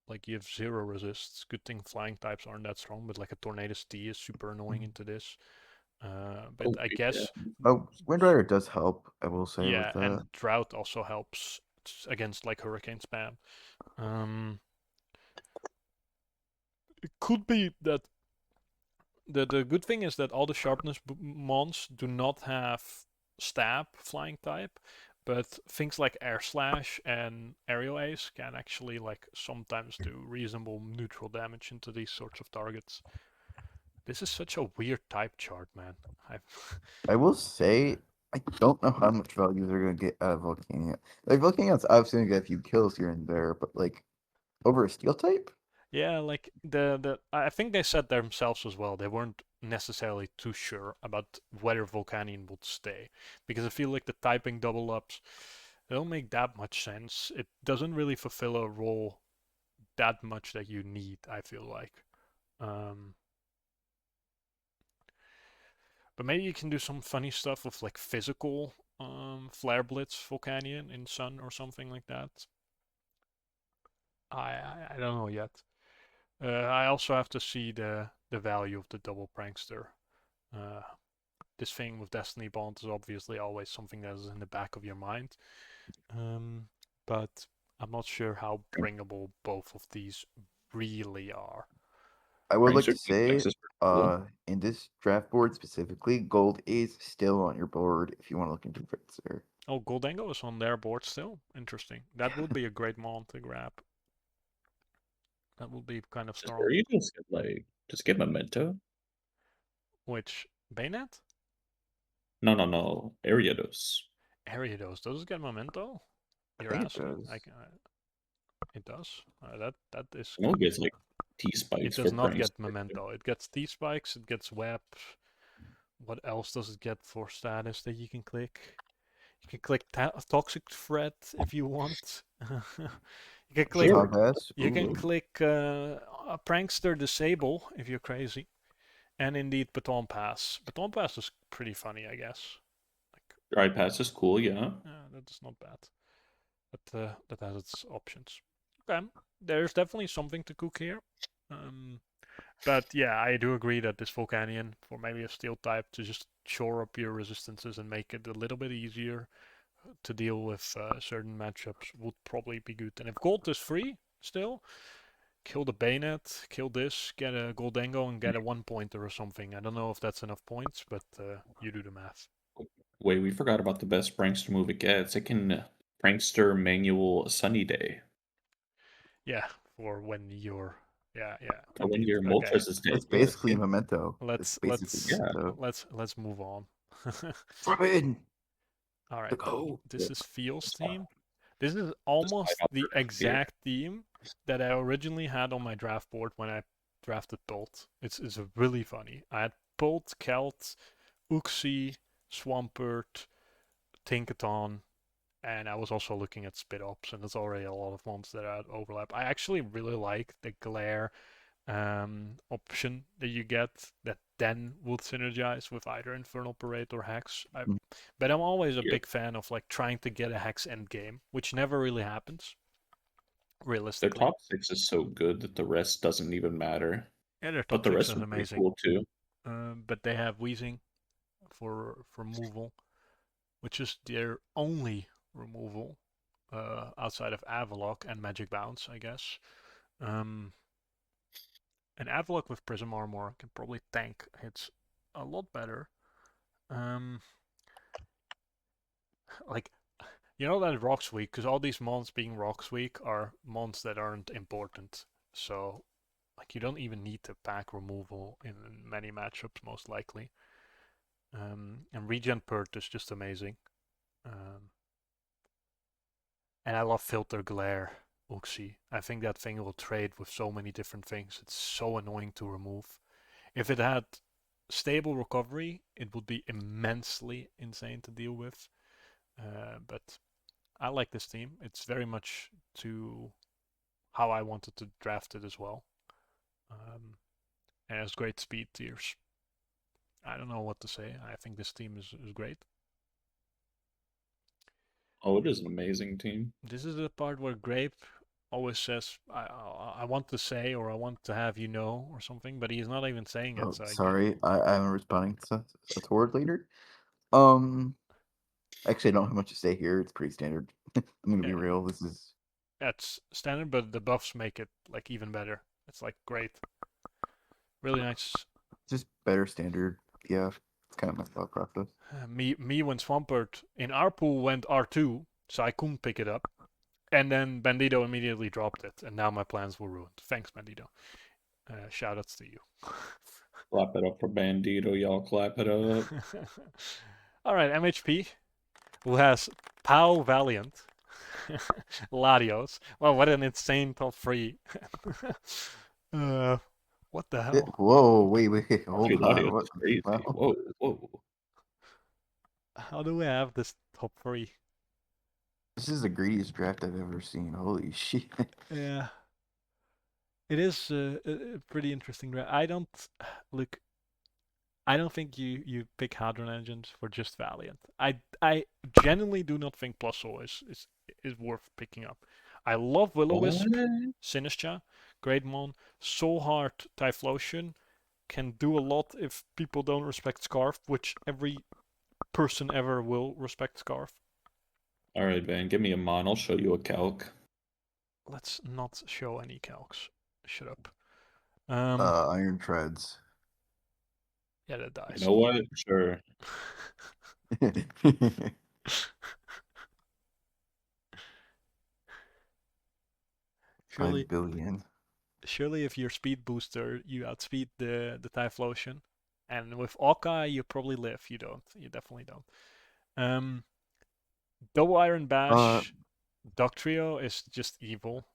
Like you have 0 resists. Good thing flying types aren't that strong, but like a Tornadus T is super annoying into this. But I guess... Windrider does help, I will say. Yeah, with that. and Drought also helps against like Hurricane Spam. It could be that the good thing is that all the Sharpness mons do not have Stab flying type, but things like Air Slash and Aerial Ace can actually like sometimes do reasonable neutral damage into these sorts of targets. This is such a weird type chart, man. I will say, I don't know how much value they're going to get out of Volcania. Like, Volcania's obviously going to get a few kills here and there, but like, over a Steel type? Yeah, like I think they said themselves as well. They weren't necessarily too sure about whether Volcanion would stay, because I feel like the typing double ups, they don't make that much sense. It doesn't really fulfill a role that much that you need, I feel like. But maybe you can do some funny stuff with like physical Flare Blitz Volcanion in Sun or something like that. I don't know yet. I also have to see the value of the double prankster. This thing with Destiny Bond is obviously always something that is in the back of your mind. But I'm not sure how bringable both of these really are. I would like to Prankster say, Team is pretty cool. in this draft board specifically, gold is still on your board if you want to look into Prankster. Oh, Goldango is on their board still. Interesting. That would be a great mon to grab. That would be kind of strong. Or you just get Memento. Which Bayonet? No. Ariados. Ariados. Does it get Memento? I You're think it asking? does. It does. That is. No, it gets like T It spikes does for not get Prankster. Memento. It gets T spikes. It gets web. What else does it get for status that you can click? You can click Toxic Threat if you want. You can click. Top S. You can Ooh. click Prankster Disable if you're crazy, and indeed Baton Pass. Baton Pass is pretty funny, I guess. Ride Pass is cool, yeah. That is not bad. But that has its options. Okay, there's definitely something to cook here. But yeah, I do agree that this Volcanion, for maybe a steel type, to just shore up your resistances and make it a little bit easier to deal with certain matchups would probably be good. And if gold is free still, kill the Bayonet, kill this, get a Goldango, and get a 1-pointer or something. I don't know if that's enough points, but you do the math. Wait, we forgot about the best Prankster move it gets. It can Prankster Manual Sunny Day. Yeah, for when you're When indeed. your Moltres is dead. It's basically Memento. Let's move on. Robin! All right, Go! this is Feel's team. This is almost the exact team that I originally had on my draft board when I drafted Bolt. It's really funny. I had Bolt, Kelt, Uxie, Swampert, Tinkaton, and I was also looking at Spit Ops, and there's already a lot of ones that are overlap. I actually really like the Glare option that you get that then would synergize with either Infernal Parade or Hex. But I'm always a big fan of like trying to get a Hex endgame, which never really happens. Realistically, their top 6 is so good that the rest doesn't even matter. Yeah, their but top the 6 rest is are pretty amazing. cool too. But they have Wheezing for removal, which is their only removal outside of Avalok and Magic Bounce, I guess. An Avalok with Prism Armor can probably tank hits a lot better. Like, you know that Rocks Week, because all these mons being Rocks Week are mons that aren't important. So, like, you don't even need to pack removal in many matchups, most likely. And Regen Pert is just amazing. And I love Filter Glare. Uxie. I think that thing will trade with so many different things. It's so annoying to remove. If it had stable recovery, it would be immensely insane to deal with. But I like this team. It's very much to how I wanted to draft it as well. And it has great speed tiers. I don't know what to say. I think this team is great. Oh, it is an amazing team. This is the part where Grape always says, I want to say, or I want to have you know, or something, but he's not even saying it. Oh, So sorry, I'm responding to word later. Actually, I don't have much to say here. It's pretty standard. I'm gonna be real. This is. That's standard, but the buffs make it like even better. It's like great, really nice. Just better standard. Yeah, it's kind of my thought process. Me when Swampert in our pool went R2, so I couldn't pick it up. And then Bandito immediately dropped it, and now my plans were ruined. Thanks, Bandito. Shoutouts to you. Clap it up for Bandito, y'all. Clap it up. All right, MHP, who has Pau Valiant, Latios. Well, what an insane top 3. What the hell? Whoa, wait, hold on. What? Crazy. Wow. Whoa. How do we have this top 3? This is the greediest draft I've ever seen. Holy shit. Yeah. It is a pretty interesting draft. I don't think you pick Hadron Engines for just Valiant. I genuinely do not think Plusle is worth picking up. I love Will-O-Wisp, Sinistra, Great Mon, Soul Heart, Typhlosion, can do a lot if people don't respect Scarf, which every person ever will respect Scarf. All right, Van, give me a mon. I'll show you a calc. let's not show any calcs. Shut up. Iron Treads. Yeah, that dies. You know what? Sure. Surely, 5 billion. surely if you're speed booster, you outspeed the Typhlosion. And with Okai, you probably live. You don't. You definitely don't. Double Iron Bash, Doctrio is just evil.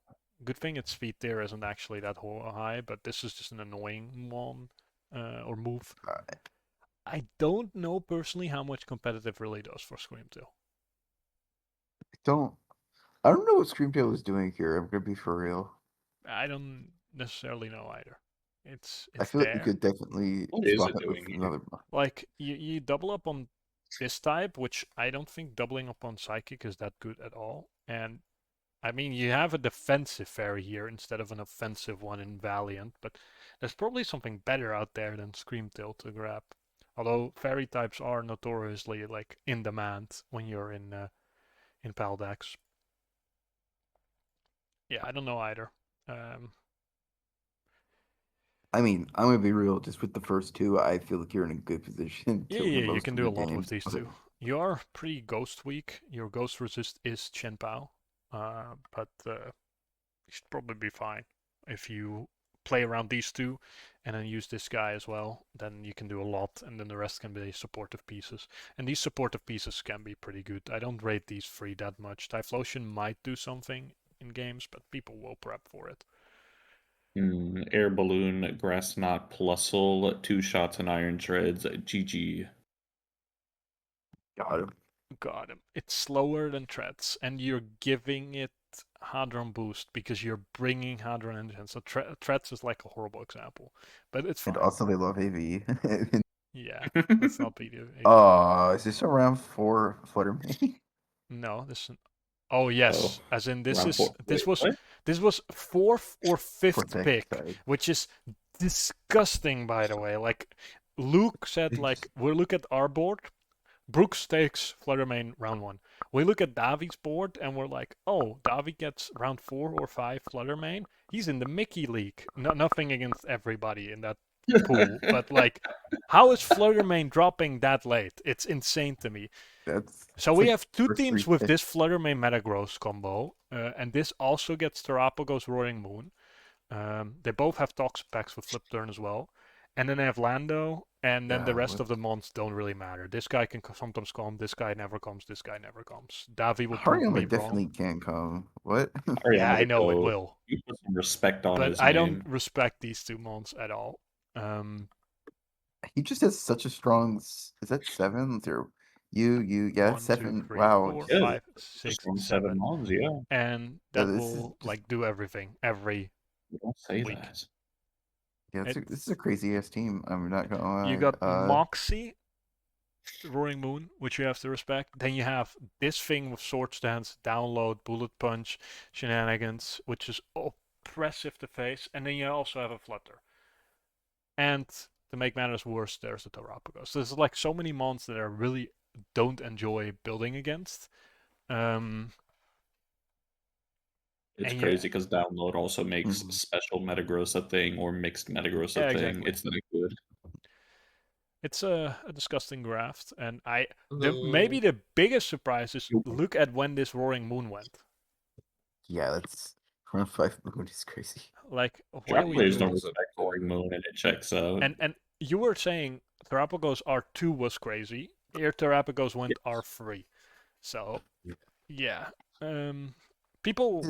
Good thing its speed there isn't actually that high, but this is just an annoying one or move. I don't know personally how much competitive really does for Screamtail. I don't know what Screamtail is doing here. I'm gonna be for real. I don't necessarily know either. It's I feel there. like you could definitely What is swap it it with doing here? another. Like you double up on this type, which I don't think doubling up on Psychic is that good at all. And I mean, you have a defensive fairy here instead of an offensive one in Valiant, but there's probably something better out there than Screamtail to grab. Although fairy types are notoriously like in demand when you're in PAL decks. Yeah, I don't know either. I mean, I'm gonna be real. Just with the first two, I feel like you're in a good position to Yeah, win you most can of do the a lot with games. these two. You are pretty ghost weak. Your ghost resist is Chen Pao, but you should probably be fine if you play around these two and then use this guy as well. Then you can do a lot, and then the rest can be supportive pieces. And these supportive pieces can be pretty good. I don't rate these three that much. Typhlosion might do something in games, but people will prep for it. Air Balloon, Grass Knot, Plusle, 2 shots and Iron Treads, GG. Got him. Got him. It's slower than Treads, and you're giving it Hadron boost because you're bringing Hadron engine. So Treads is like a horrible example, but it's fine. And also, they love AV. Yeah, let's not be the. Is this around 4 Fluttermane? No, this. Oh yes, as in this round is 4. this Wait, was what? this was 4th or 5th Fourth pick, sorry. which is disgusting, by the way. Like Luke said, like we look at our board. Brooks takes Fluttermane round 1. We look at Davi's board and we're like, oh, Davi gets round 4 or 5 Fluttermane. He's in the Mickey League. No, nothing against everybody in that pool, but like, how is Fluttermane dropping that late? It's insane to me. So we have two teams with this Fluttermane Metagross combo, and this also gets Terrapago's Roaring Moon. They both have Toxic Packs with Flip Turn as well. And then they have Lando, and then the rest of the mons don't really matter. This guy can sometimes come, this guy never comes, this guy never comes. Davi will prove me definitely wrong. can come. What? Yeah, I know it will. You put some respect on but his I name. don't respect these two mons at all. He just has such a strong. Is that 7? Yeah, 1, 7. 2, 3, Wow. 4, Yeah, 5, 6, 7. mons, yeah. And that will like do everything every You don't say week. that. Yeah, this is a crazy ass team. I'm not gonna lie. You got Moxie, Roaring Moon, which you have to respect. Then you have this thing with Sword Stance, Download, Bullet Punch, Shenanigans, which is oppressive to face. And then you also have a Flutter. And to make matters worse, there's the Terrapagos. So there's like so many mons that I really don't enjoy building against. It's crazy because Download also makes special Metagross a thing or mixed Metagross a thing. Exactly. It's not good. It's a disgusting graft, and maybe the biggest surprise is look at when this Roaring Moon went. Yeah, that's round 5 Moon is crazy. Like, why do we don't respect Roaring Moon and it checks out? And you were saying Terrapagos R2 was crazy. Here Terrapagos went R3. So yeah. People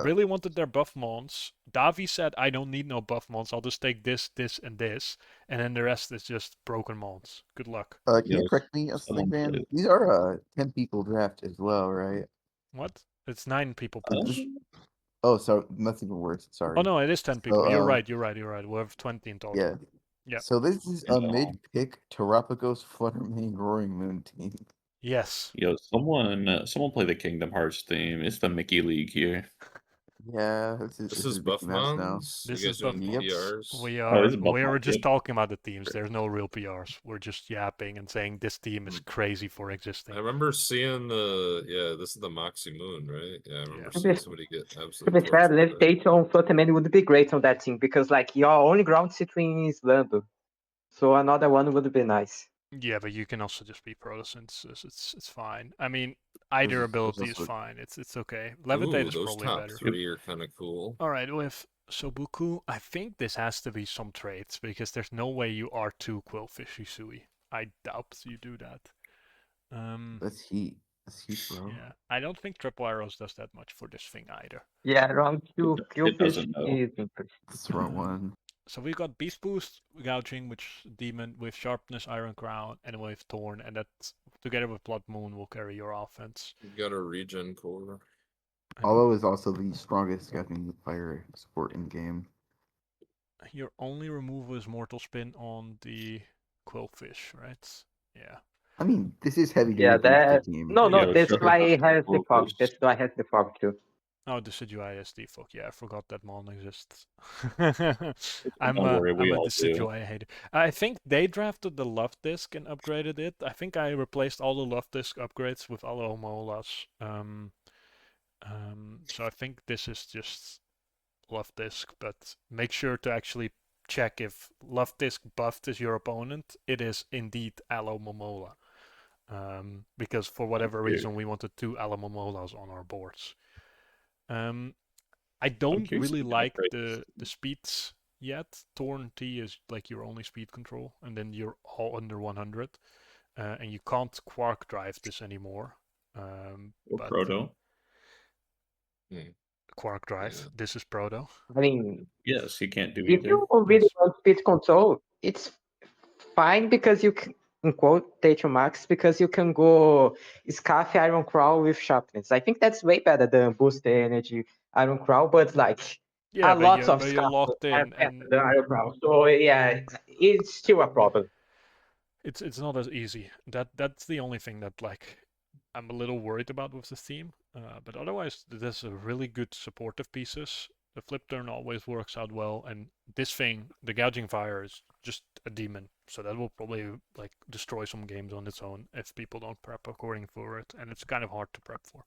really wanted their buff mons. Davi said, I don't need no buff mons. I'll just take this, this, and this. And then the rest is just broken mons. Good luck. Can you correct me, man? These are 10 people draft as well, right? What? It's 9 people. Oh, so that's even worse. Sorry. Oh, no, it is 10 people. You're right. We have 20 in total. Yeah. So this is a mid-pick Terrapagos Fluttermane Roaring Moon team. Yes. Yo, someone play the Kingdom Hearts theme. It's the Mickey League here. Yeah, This this is is Mickey Mouse now. Buffmons. This You is guys doing Yep. PRs? We Oh, are this is we Buffmons, were just yep. talking about the teams. There's no real PRs. We're just yapping and saying this team is crazy for existing. I remember seeing this is the Moxie Moon, right? Yeah, I remember Yeah. seeing somebody get To absolutely be fair, torched. with that. levitate on Flutterman would be great on that team because like your only ground citrine is Lambo. So another one would be nice. Yeah, but you can also just be Protestants. It's fine. I mean, either There's ability is also- fine. It's okay. Ooh, Levitate is those probably top better. 3 are kind of cool. All right, with Sobuku, I think this has to be some traits because there's no way you R2 Quillfish Isui. I doubt you do that. That's heat. That's heat, bro. Yeah, I don't think Triple Arrows does that much for this thing either. Yeah, round 2 It doesn't know. is impressive. That's the wrong one. So we got Beast Boost, Gouging, which Demon, with Sharpness, Iron Crown, and with Thorn, and that together with Blood Moon will carry your offense. You got a regen core. Olo is also the strongest Gapping Fire support in game. Your only removal is Mortal Spin on the Quillfish, right? Yeah. I mean, this is heavy Yeah, duty for the that team. no, Yeah, that's sure. why it has the fog. Focus. That's why it has the fog too. Oh, the Decidueye SD folk. Yeah, I forgot that mon exists. Don't worry, we I'm a all do. Decidueye hater. I think they drafted the Love Disc and upgraded it. I think I replaced all the Love Disc upgrades with Alomolas. So I think this is just Love Disc, but make sure to actually check if Love Disc buffed is your opponent. It is indeed Alomomola. Because for whatever reason we wanted 2 Alomomolas on our boards. I don't curious really if you can like upgrade the speeds yet. Torn T is like your only speed control, and then you're all under 100, and you can't Quark drive this anymore. Or But Proto. Quark drive. Yeah. This is Proto. I mean, Yes, he can't do if either. you really Yes. want speed control, it's fine because you can, in quotation marks, because you can go Scarf Iron Crow with Sharpness. I think that's way better than Boost the Energy Iron Crow, but like Yeah, a but lot you're, of but you're Scarf locked are in, better and than Iron Crow. So yeah, it's still a problem. it's not as easy. That's the only thing that like I'm a little worried about with this team. But otherwise, there's a really good supportive pieces. The flip turn always works out well, and this thing, the gouging fire, is just a demon. So that will probably like destroy some games on its own if people don't prep according for it, and it's kind of hard to prep for.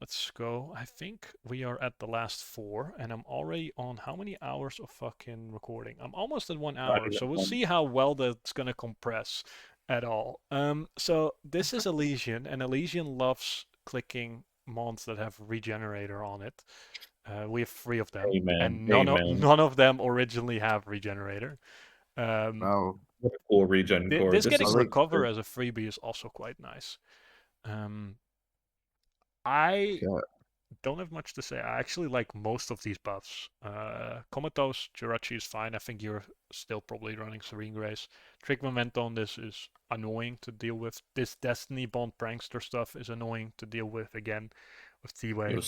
Let's go. I think we are at the last 4, and I'm already on how many hours of fucking recording? I'm almost at 1 hour, so we'll see how well that's gonna compress at all. So this is Elysian, and Elysian loves clicking mons that have Regenerator on it. We have 3 of them, Amen. and Amen. none of them originally have Regenerator. Wow. What a cool regen core. This getting is Recover as a freebie is also quite nice. I Yeah. don't have much to say. I actually like most of these buffs. Comatose, Jirachi is fine. I think you're still probably running Serene Grace. Trick Memento on this is annoying to deal with. This Destiny Bond Prankster stuff is annoying to deal with again with T-Wave.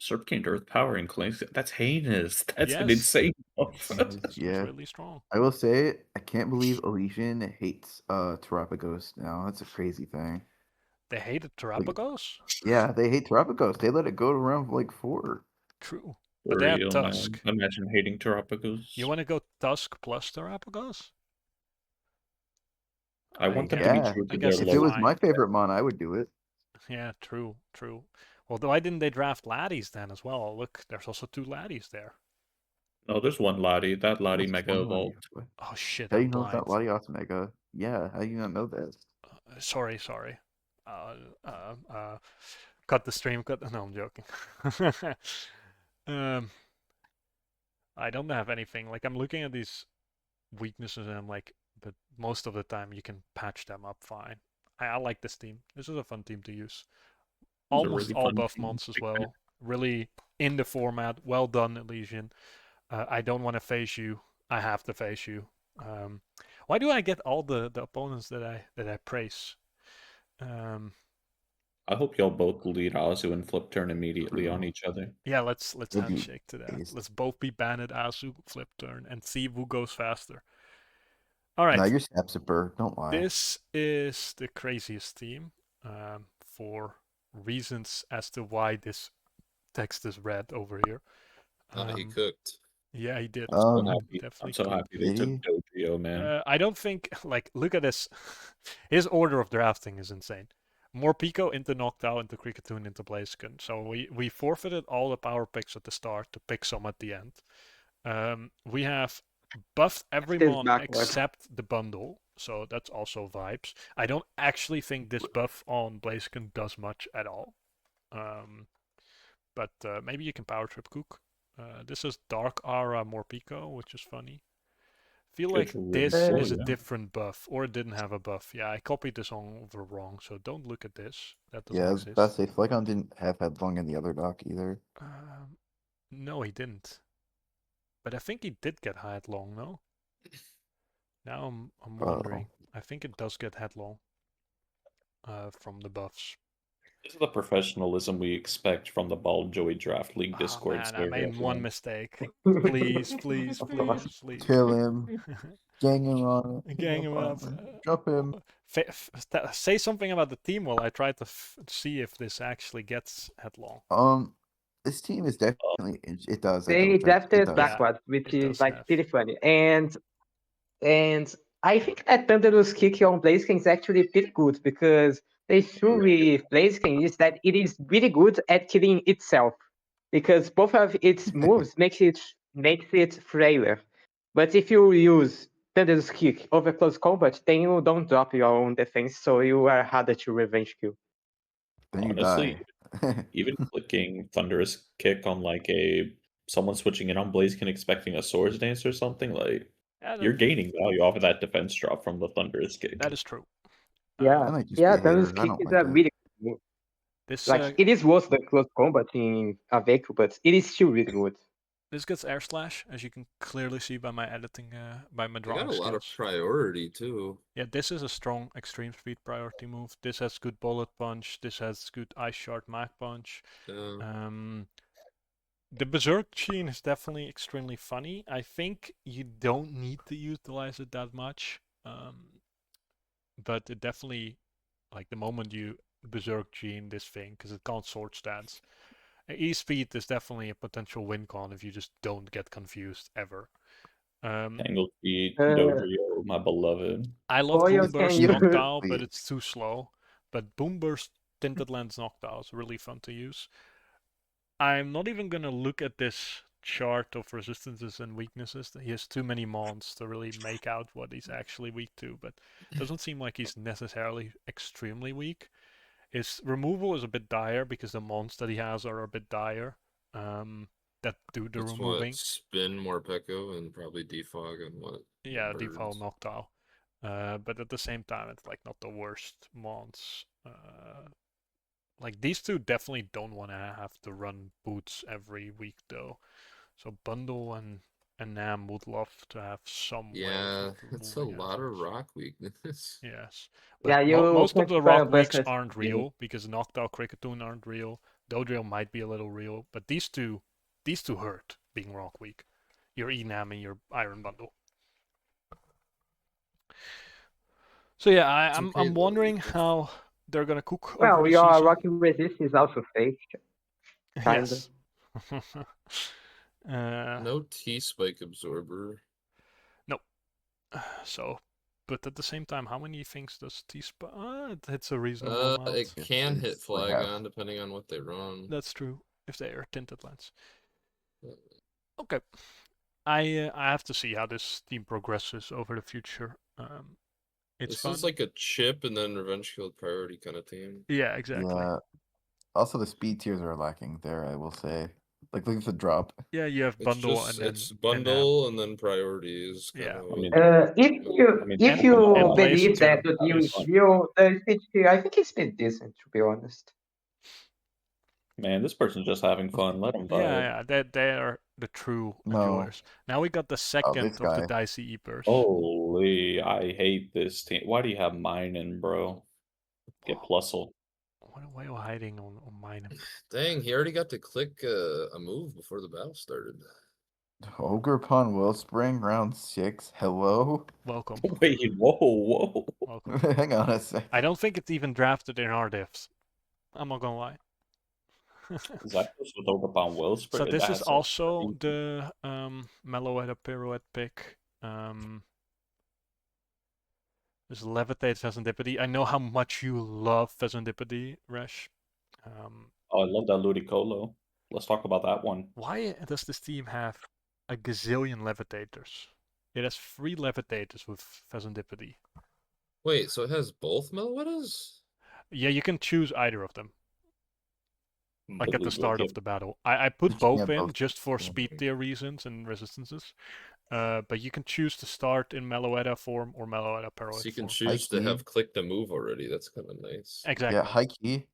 Serpcane Earth Power and Claims. That's heinous. That's an Yes. insane buff. It's Yeah. really strong. I will say, I can't believe Elysian hates Terapagos now. That's a crazy thing. They hated Terapagos? Yeah, they hate Terapagos. They let it go to round like 4. True. For But they had real, Tusk. man. Imagine hating Terapagos. You want to go Tusk plus Terapagos? I want them to Yeah. be true I to guess their If it was fine. my favorite mon, I would do it. Yeah, true. Well, why didn't they draft Laddies then as well? Look, there's also 2 Laddies there. No, there's one Lottie. That Lottie What's Mega one Lottie? Evolved. Oh shit, How do I'm you know blind. about Latios Mega? Yeah, how do you not know that? Sorry. Cut the stream. No, I'm joking. I don't have anything. Like I'm looking at these weaknesses and I'm like, but most of the time you can patch them up fine. I like this team. This is a fun team to use. It's a Almost really all fun buff team. mons as well. Really in the format. Well done, Elysian. I don't want to face you. I have to face you. Why do I get all the opponents that I praise? I hope y'all both lead Azu and flip turn immediately on each other. Yeah, let's Would be handshake to that. based. Let's both be banned Azu flip turn and see who goes faster. All right. No, you're Sapsiper. Don't lie. This is the craziest team for reasons as to why this text is read over here. He cooked. Yeah, he did. I'm so Um, happy. Definitely I'm so cooked. happy they took Did Dodrio, man. I don't think, like, look at this. His order of drafting is insane. More Pico into Noctowl, into Kricketune, into Blaziken. So we forfeited all the power picks at the start to pick some at the end. We have buffed every This mon backward. except the bundle, so that's also vibes. I don't actually think this buff on Blaziken does much at all. But maybe you can power trip Cook. This is Dark Aura Morpeko, which is funny. Feel like this is a different buff, or it didn't have a buff. Yeah, I copied this on over wrong, so don't look at this. That doesn't yeah, I was exist. about to say Flygon didn't have Headlong in the other dock either. No, he didn't. But I think he did get Headlong, no? Now I'm wondering. I think it does get Headlong from the buffs. This is the professionalism we expect from the Ball Joey Draft League Oh Discord man, server. I made one mistake. Please, please, Of course. please, please. Kill him. Gang him on. Gang him up. Drop him. Say something about the team while I try to see if this actually gets Headlong. This team is definitely it does. They drafted it backwards, which it is does like have. pretty funny. And I think that Thunderous kick on Blaziken is actually pretty good because the issue with Blaziken is that it is really good at killing itself because both of its moves makes it frailer. But if you use Thunderous kick over close combat, then you don't drop your own defense, so you are harder to revenge kill. Then you Honestly, die. even clicking Thunderous Kick on like someone switching in on Blaziken expecting a Swords Dance or something, like you're gaining value off of that defense drop from the Thunderous Kick. That is true. Yeah, I might just be a Thunderous hater. I kick don't is like a it. really good move. This Like it is worse than close combat in Aveco, but it is still really good. This gets Air Slash, as you can clearly see by my editing, by my They drawing got a lot of priority too. Yeah, this is a strong extreme speed priority move. This has good bullet punch. This has good ice shard mag punch. Yeah. The Berserk Gene is definitely extremely funny. I think you don't need to utilize it that much, but it definitely, like the moment you Berserk Gene this thing, because it can't sword stance. E-Speed is definitely a potential win con if you just don't get confused ever. Tangle Speed, Dodrio, my beloved. I love Boom Burst use- Noctowl, but it's too slow. But Boom Burst Tinted Lens Noctowl is really fun to use. I'm not even going to look at this chart of resistances and weaknesses. He has too many mons to really make out what he's actually weak to, but it doesn't seem like he's necessarily extremely weak. His removal is a bit dire because the mons that he has are a bit dire. That do the That's removing. What, spin Morpeko and probably defog and what? Yeah, defog Noctowl. But at the same time, it's like not the worst mons. Like these two definitely don't want to have to run boots every week though. So Bundle and Nam would love to have some way. Yeah, it's a lot of rock weakness. Yes. But Yeah, most of the rock weaks Buffmons aren't real because Noctowl, Kricketune aren't real. Dodrio might be a little real, but these two hurt being rock weak. Your Enam and your Iron Bundle. So yeah, I'm wondering how they're gonna cook over Well, the your season. Rocky Resist is also fake. Kinda. Yes. No T-Spike Absorber. No. So, but at the same time, how many things does T-Spike? It hits a reasonable amount. It can hit It's like half. Flygon depending on what they run. That's true, if they are tinted lens. Okay. I have to see how this team progresses over the future. It's This fun. is like a chip and then revenge killed priority kind of team. Yeah, exactly. Yeah. Also, the speed tiers are lacking there. I will say. Like, look at the drop. Yeah, you have bundle it's and then it's bundle and then priorities. Yeah. I mean, If you and believe Blaziken, that the deal is real, the speed tier, I think it's been decent to be honest. Man, this person's just having fun. Let him vibe. Yeah, they are the true enjoyers. Now we got the second of the Dicey Eepers. Holy, I hate this team. Why do you have mine in, bro? Get Plusle. Why are you hiding on mine? Dang, he already got to click a move before the battle started. Ogerpon Wellspring, round 6. Hello? Welcome. Wait, whoa. Welcome. Hang on a sec. I don't think it's even drafted in our diffs. I'm not gonna lie. Zapdos with Overbound Will So Spread. this is That's also also pretty- the Meloetta Pirouette pick. There's Levitate Pheasantipity. I know how much you love Pheasantipity, Resh. Oh, I love that Ludicolo. Let's talk about that one. Why does this team have a gazillion Levitators? It has 3 Levitators with Pheasantipity. Wait, so it has both Meloettas? Yeah, you can choose either of them. Like at the Believe start it. of the battle. I put You both can't in both. just for Yeah. speed tier reasons and resistances. But you can choose to start in Meloetta form or Meloetta Pirouette So you can form. choose to Hikey. have click the move already. That's kind of nice. Exactly. Yeah, high key.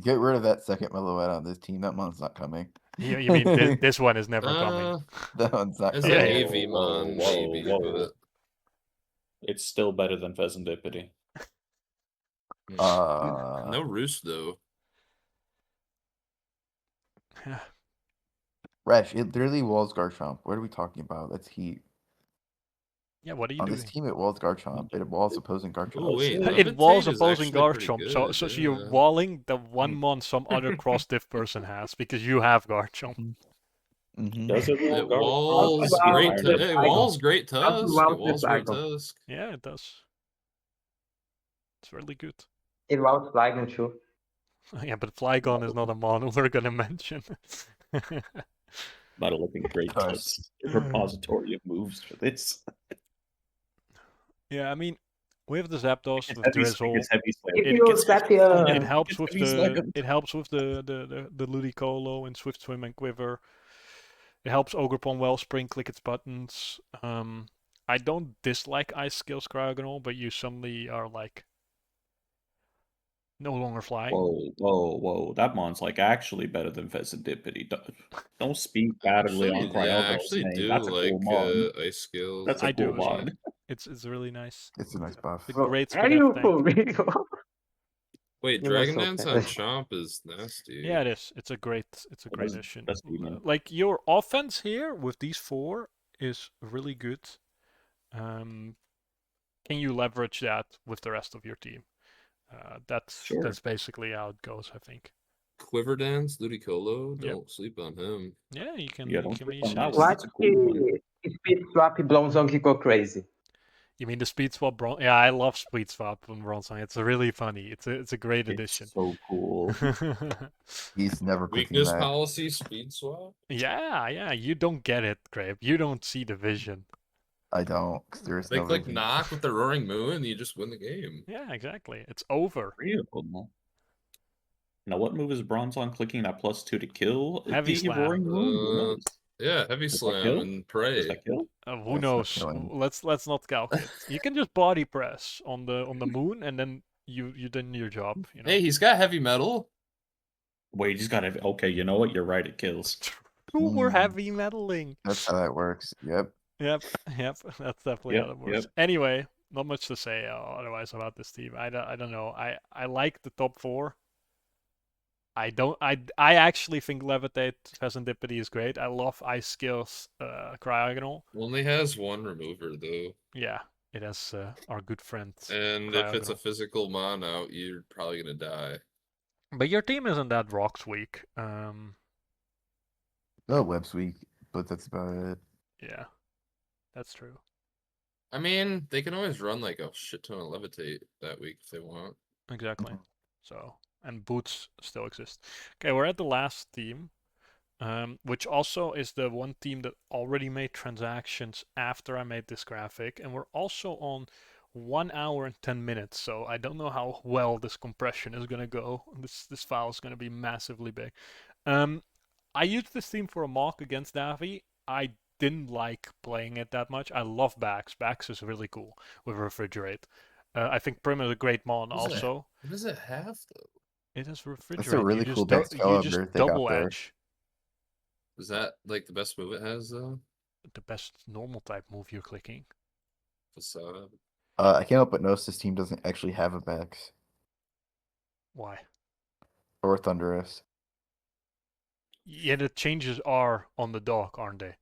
Get rid of that second Meloetta on this team. That one's not coming. You mean this one is never coming? That one's not As coming. an Yeah, yeah. AV mon, Whoa, maybe, whoa. It's still better than Pheasantipity. but no roost though. Rash, it literally walls Garchomp. What are we talking about? That's heat. Yeah, what are you On doing? this team, it walls Garchomp. It walls opposing Garchomp. Oh wait, It walls Levitate is opposing actually pretty Garchomp, so good, you're yeah. walling the one mon some other cross diff person has because you have Garchomp. Mm-hmm. Does it It wall walls Guard? great. Iron the It cycle. walls great How to tusk. wall It walls the great cycle. tusk. Yeah, it does. It's really good. It was Flygon too. Yeah, but Flygon is not a mon we're gonna mention. Not a looking great Tusk. tusk. Repository of moves for this. Yeah, I mean, with the Zapdos, It's with heavy, Drizzle, it's heavy slam. If It you gets set heavy the slam. it helps It's with heavy slam. it helps with the Ludicolo and Swift Swim and Quiver. It helps Ogerpon Wellspring click its buttons. I don't dislike Ice Skills Cryogonal, but you suddenly are like no longer flying. Whoa. That mon's like actually better than Pheasantipity. Don't speak badly on Actually, yeah, I Cryogonal's actually name. do That's a like cool mon. ice skills. That's a I cool do as well. mod. It's really nice. It's a nice buff. It's a great Are speed you F for tank. real? Wait, You were Dragon so Dance bad. on Chomp is nasty. Yeah, it is. It's a great is- addition. that's demon. Like your offense here with these 4 is really good. Can you leverage that with the rest of your team? That's Sure. basically how it goes, I think. Quiver Dance, Ludicolo, Yep. don't sleep on him. Yeah, you can. Yeah, you don't can sleep be on that chased. one. Watch That's a cool one. the speed swap Blonzong go crazy. You mean the speed swap bronze? Yeah, I love speed swap on Bronzong. It's really funny. It's a great addition. It's so cool. He's never clicking Weakness that. policy, speed swap. yeah. You don't get it, Grape. You don't see the vision. I don't. 'Cause there's They no click vision. knock with the roaring moon, you just win the game. Yeah, exactly. It's over. Real. Now, what move is Bronzong clicking that +2 to kill? Heavy the slam. Roaring Moon? Who knows? Yeah, heavy Does that slam kill? and Does pray. that kill? Who That's not knows? killing. Let's not calculate. You can just body press on the moon, and then you done your job. You know. Hey, he's got heavy metal. Wait, he's got to. Okay, you know what? You're right. It kills. We're heavy metaling. That's how that works. Yep. Yep. That's definitely how it works. Anyway, not much to say otherwise about this team. I don't know. I like the top 4. I actually think Levitate Pheasantipity is great. I love Ice Skills Cryogonal. Only has 1 remover though. Yeah, it has our good friend. And if it's a Cryogonal. physical mon out, you're probably gonna die. But your team isn't that rocks weak. No web's weak, but that's about it. Yeah, that's true. I mean, they can always run like a shit ton of levitate that week if they want. Exactly. So, and boots still exist. Okay, we're at the last team, which also is the one team that already made transactions after I made this graphic, and we're also on 1 hour and 10 minutes. So I don't know how well this compression is gonna go. This file is gonna be massively big. I used this team for a mock against Davi. I didn't like playing it that much. I love Bax. Bax is really cool with Refrigerate. I think Prim is a great mon also. What does it have though? It is Refrigerate. That's a really you cool just, Bax you just caliber they got double there. edge. Is that like the best move it has though? The best normal type move you're clicking. Facade. I can't help but notice this team doesn't actually have a Bax Why? or Thunderous. Yeah, the changes are on the dock, aren't they?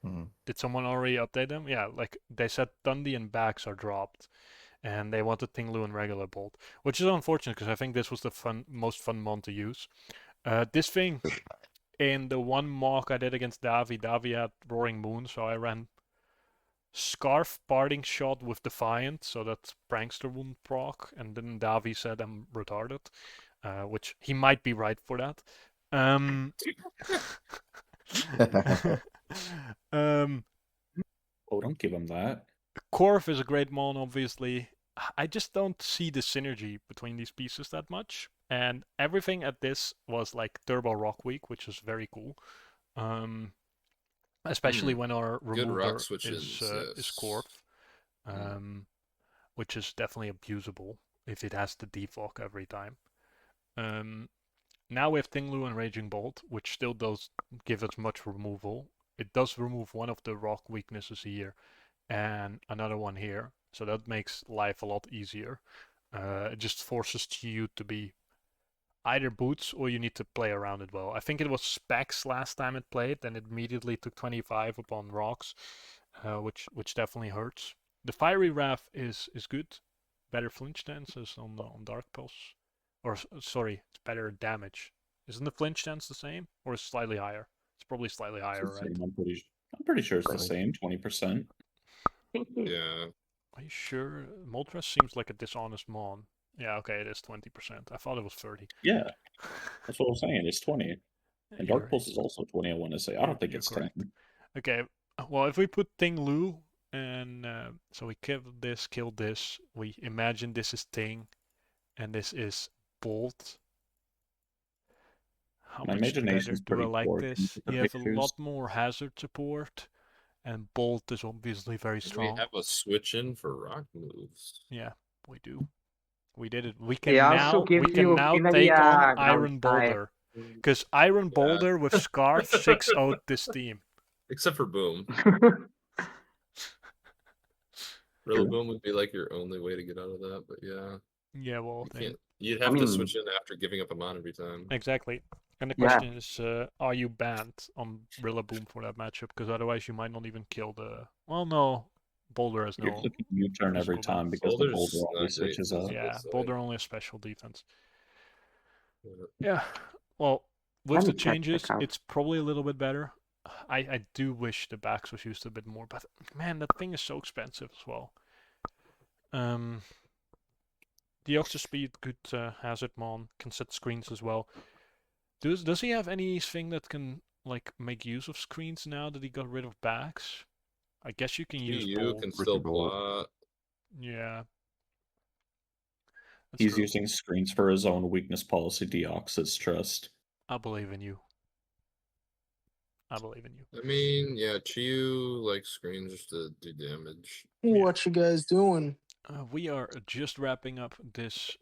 Mhm. Did someone already update them? Yeah, like they said Thundy and Bax are dropped. and they wanted Tinglu and regular Bolt, which is unfortunate because I think this was the most fun mon to use. This thing, in the one mock I did against Davi had Roaring Moon, so I ran Scarf Parting Shot with Defiant, so that Prankster wouldn't proc, and then Davi said I'm retarded, which he might be right for that. Oh, don't give him that. Korf is a great mon, obviously. I just don't see the synergy between these pieces that much. And everything at this was like Turbo Rock Week, which is very cool. Especially when our remover is Korf, which is definitely abusable if it has to defog every time. Now we have Tinglu and Raging Bolt, which still does give us much removal. It does remove one of the rock weaknesses here and another one here, so that makes life a lot easier. It just forces you to be either boots or you need to play around it well. I think it was Specs last time it played, and it immediately took 25 upon rocks, which definitely hurts. The Fiery Wrath is good, better flinch stances on Dark Pulse. Or, sorry, it's better damage. Isn't the flinch stance the same? Or is it slightly higher? It's probably slightly higher, right? I'm pretty sure it's the same, 20%. Yeah. Are you sure? Moltres seems like a dishonest mon. Yeah, okay, it is 20%. I thought it was 30. Yeah, that's what I'm saying. It's 20. And Dark Pulse is also 20, I want to say. I don't think it's correct. 10. Okay, well, if we put Ting Lu, and so we killed this, we imagine this is Ting, and this is Bolt. How My much imagination's better do I like poor. this? You have a lot more hazard support, and Bolt is obviously very strong. We have a switch in for rock moves. Yeah, we do. We did it. We can They now also give take on Iron Boulder, because Iron Boulder with Scarf 6-0'd this team. Except for Boom. Rillaboom would be like your only way to get out of that, but yeah. Yeah, well, you'd have to switch in after giving up a mon every time. Exactly. And the question is, are you banned on Rillaboom for that matchup? Because otherwise you might not even kill the... Well, no. Boulder has no... You turn every time because the Boulder always switches up. Yeah, Boulder only has special defense. Yeah, well, with the changes, it's probably a little bit better. I do wish the backs was used a bit more, but man, that thing is so expensive as well. The Oxer Speed, good hazard mon, can set screens as well. Does he have anything that can like make use of screens now that he got rid of backs? I guess you can use Bolt. Can still plot. Yeah. He's using screens for his own weakness policy, Deoxys Trust. I believe in you. I believe in you. I mean, yeah, Chiyu likes screens just to do damage. What you guys doing? We are just wrapping up this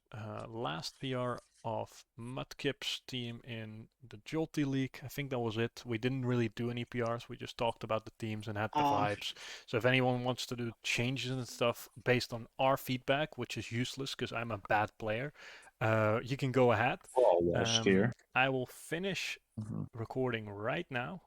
last PR of Mudkip's team in the Joltee League. I think that was it. We didn't really do any PRs. We just talked about the teams and had the vibes. So if anyone wants to do changes and stuff based on our feedback, which is useless because I'm a bad player, you can go ahead. We're all lost here. I will finish recording right now.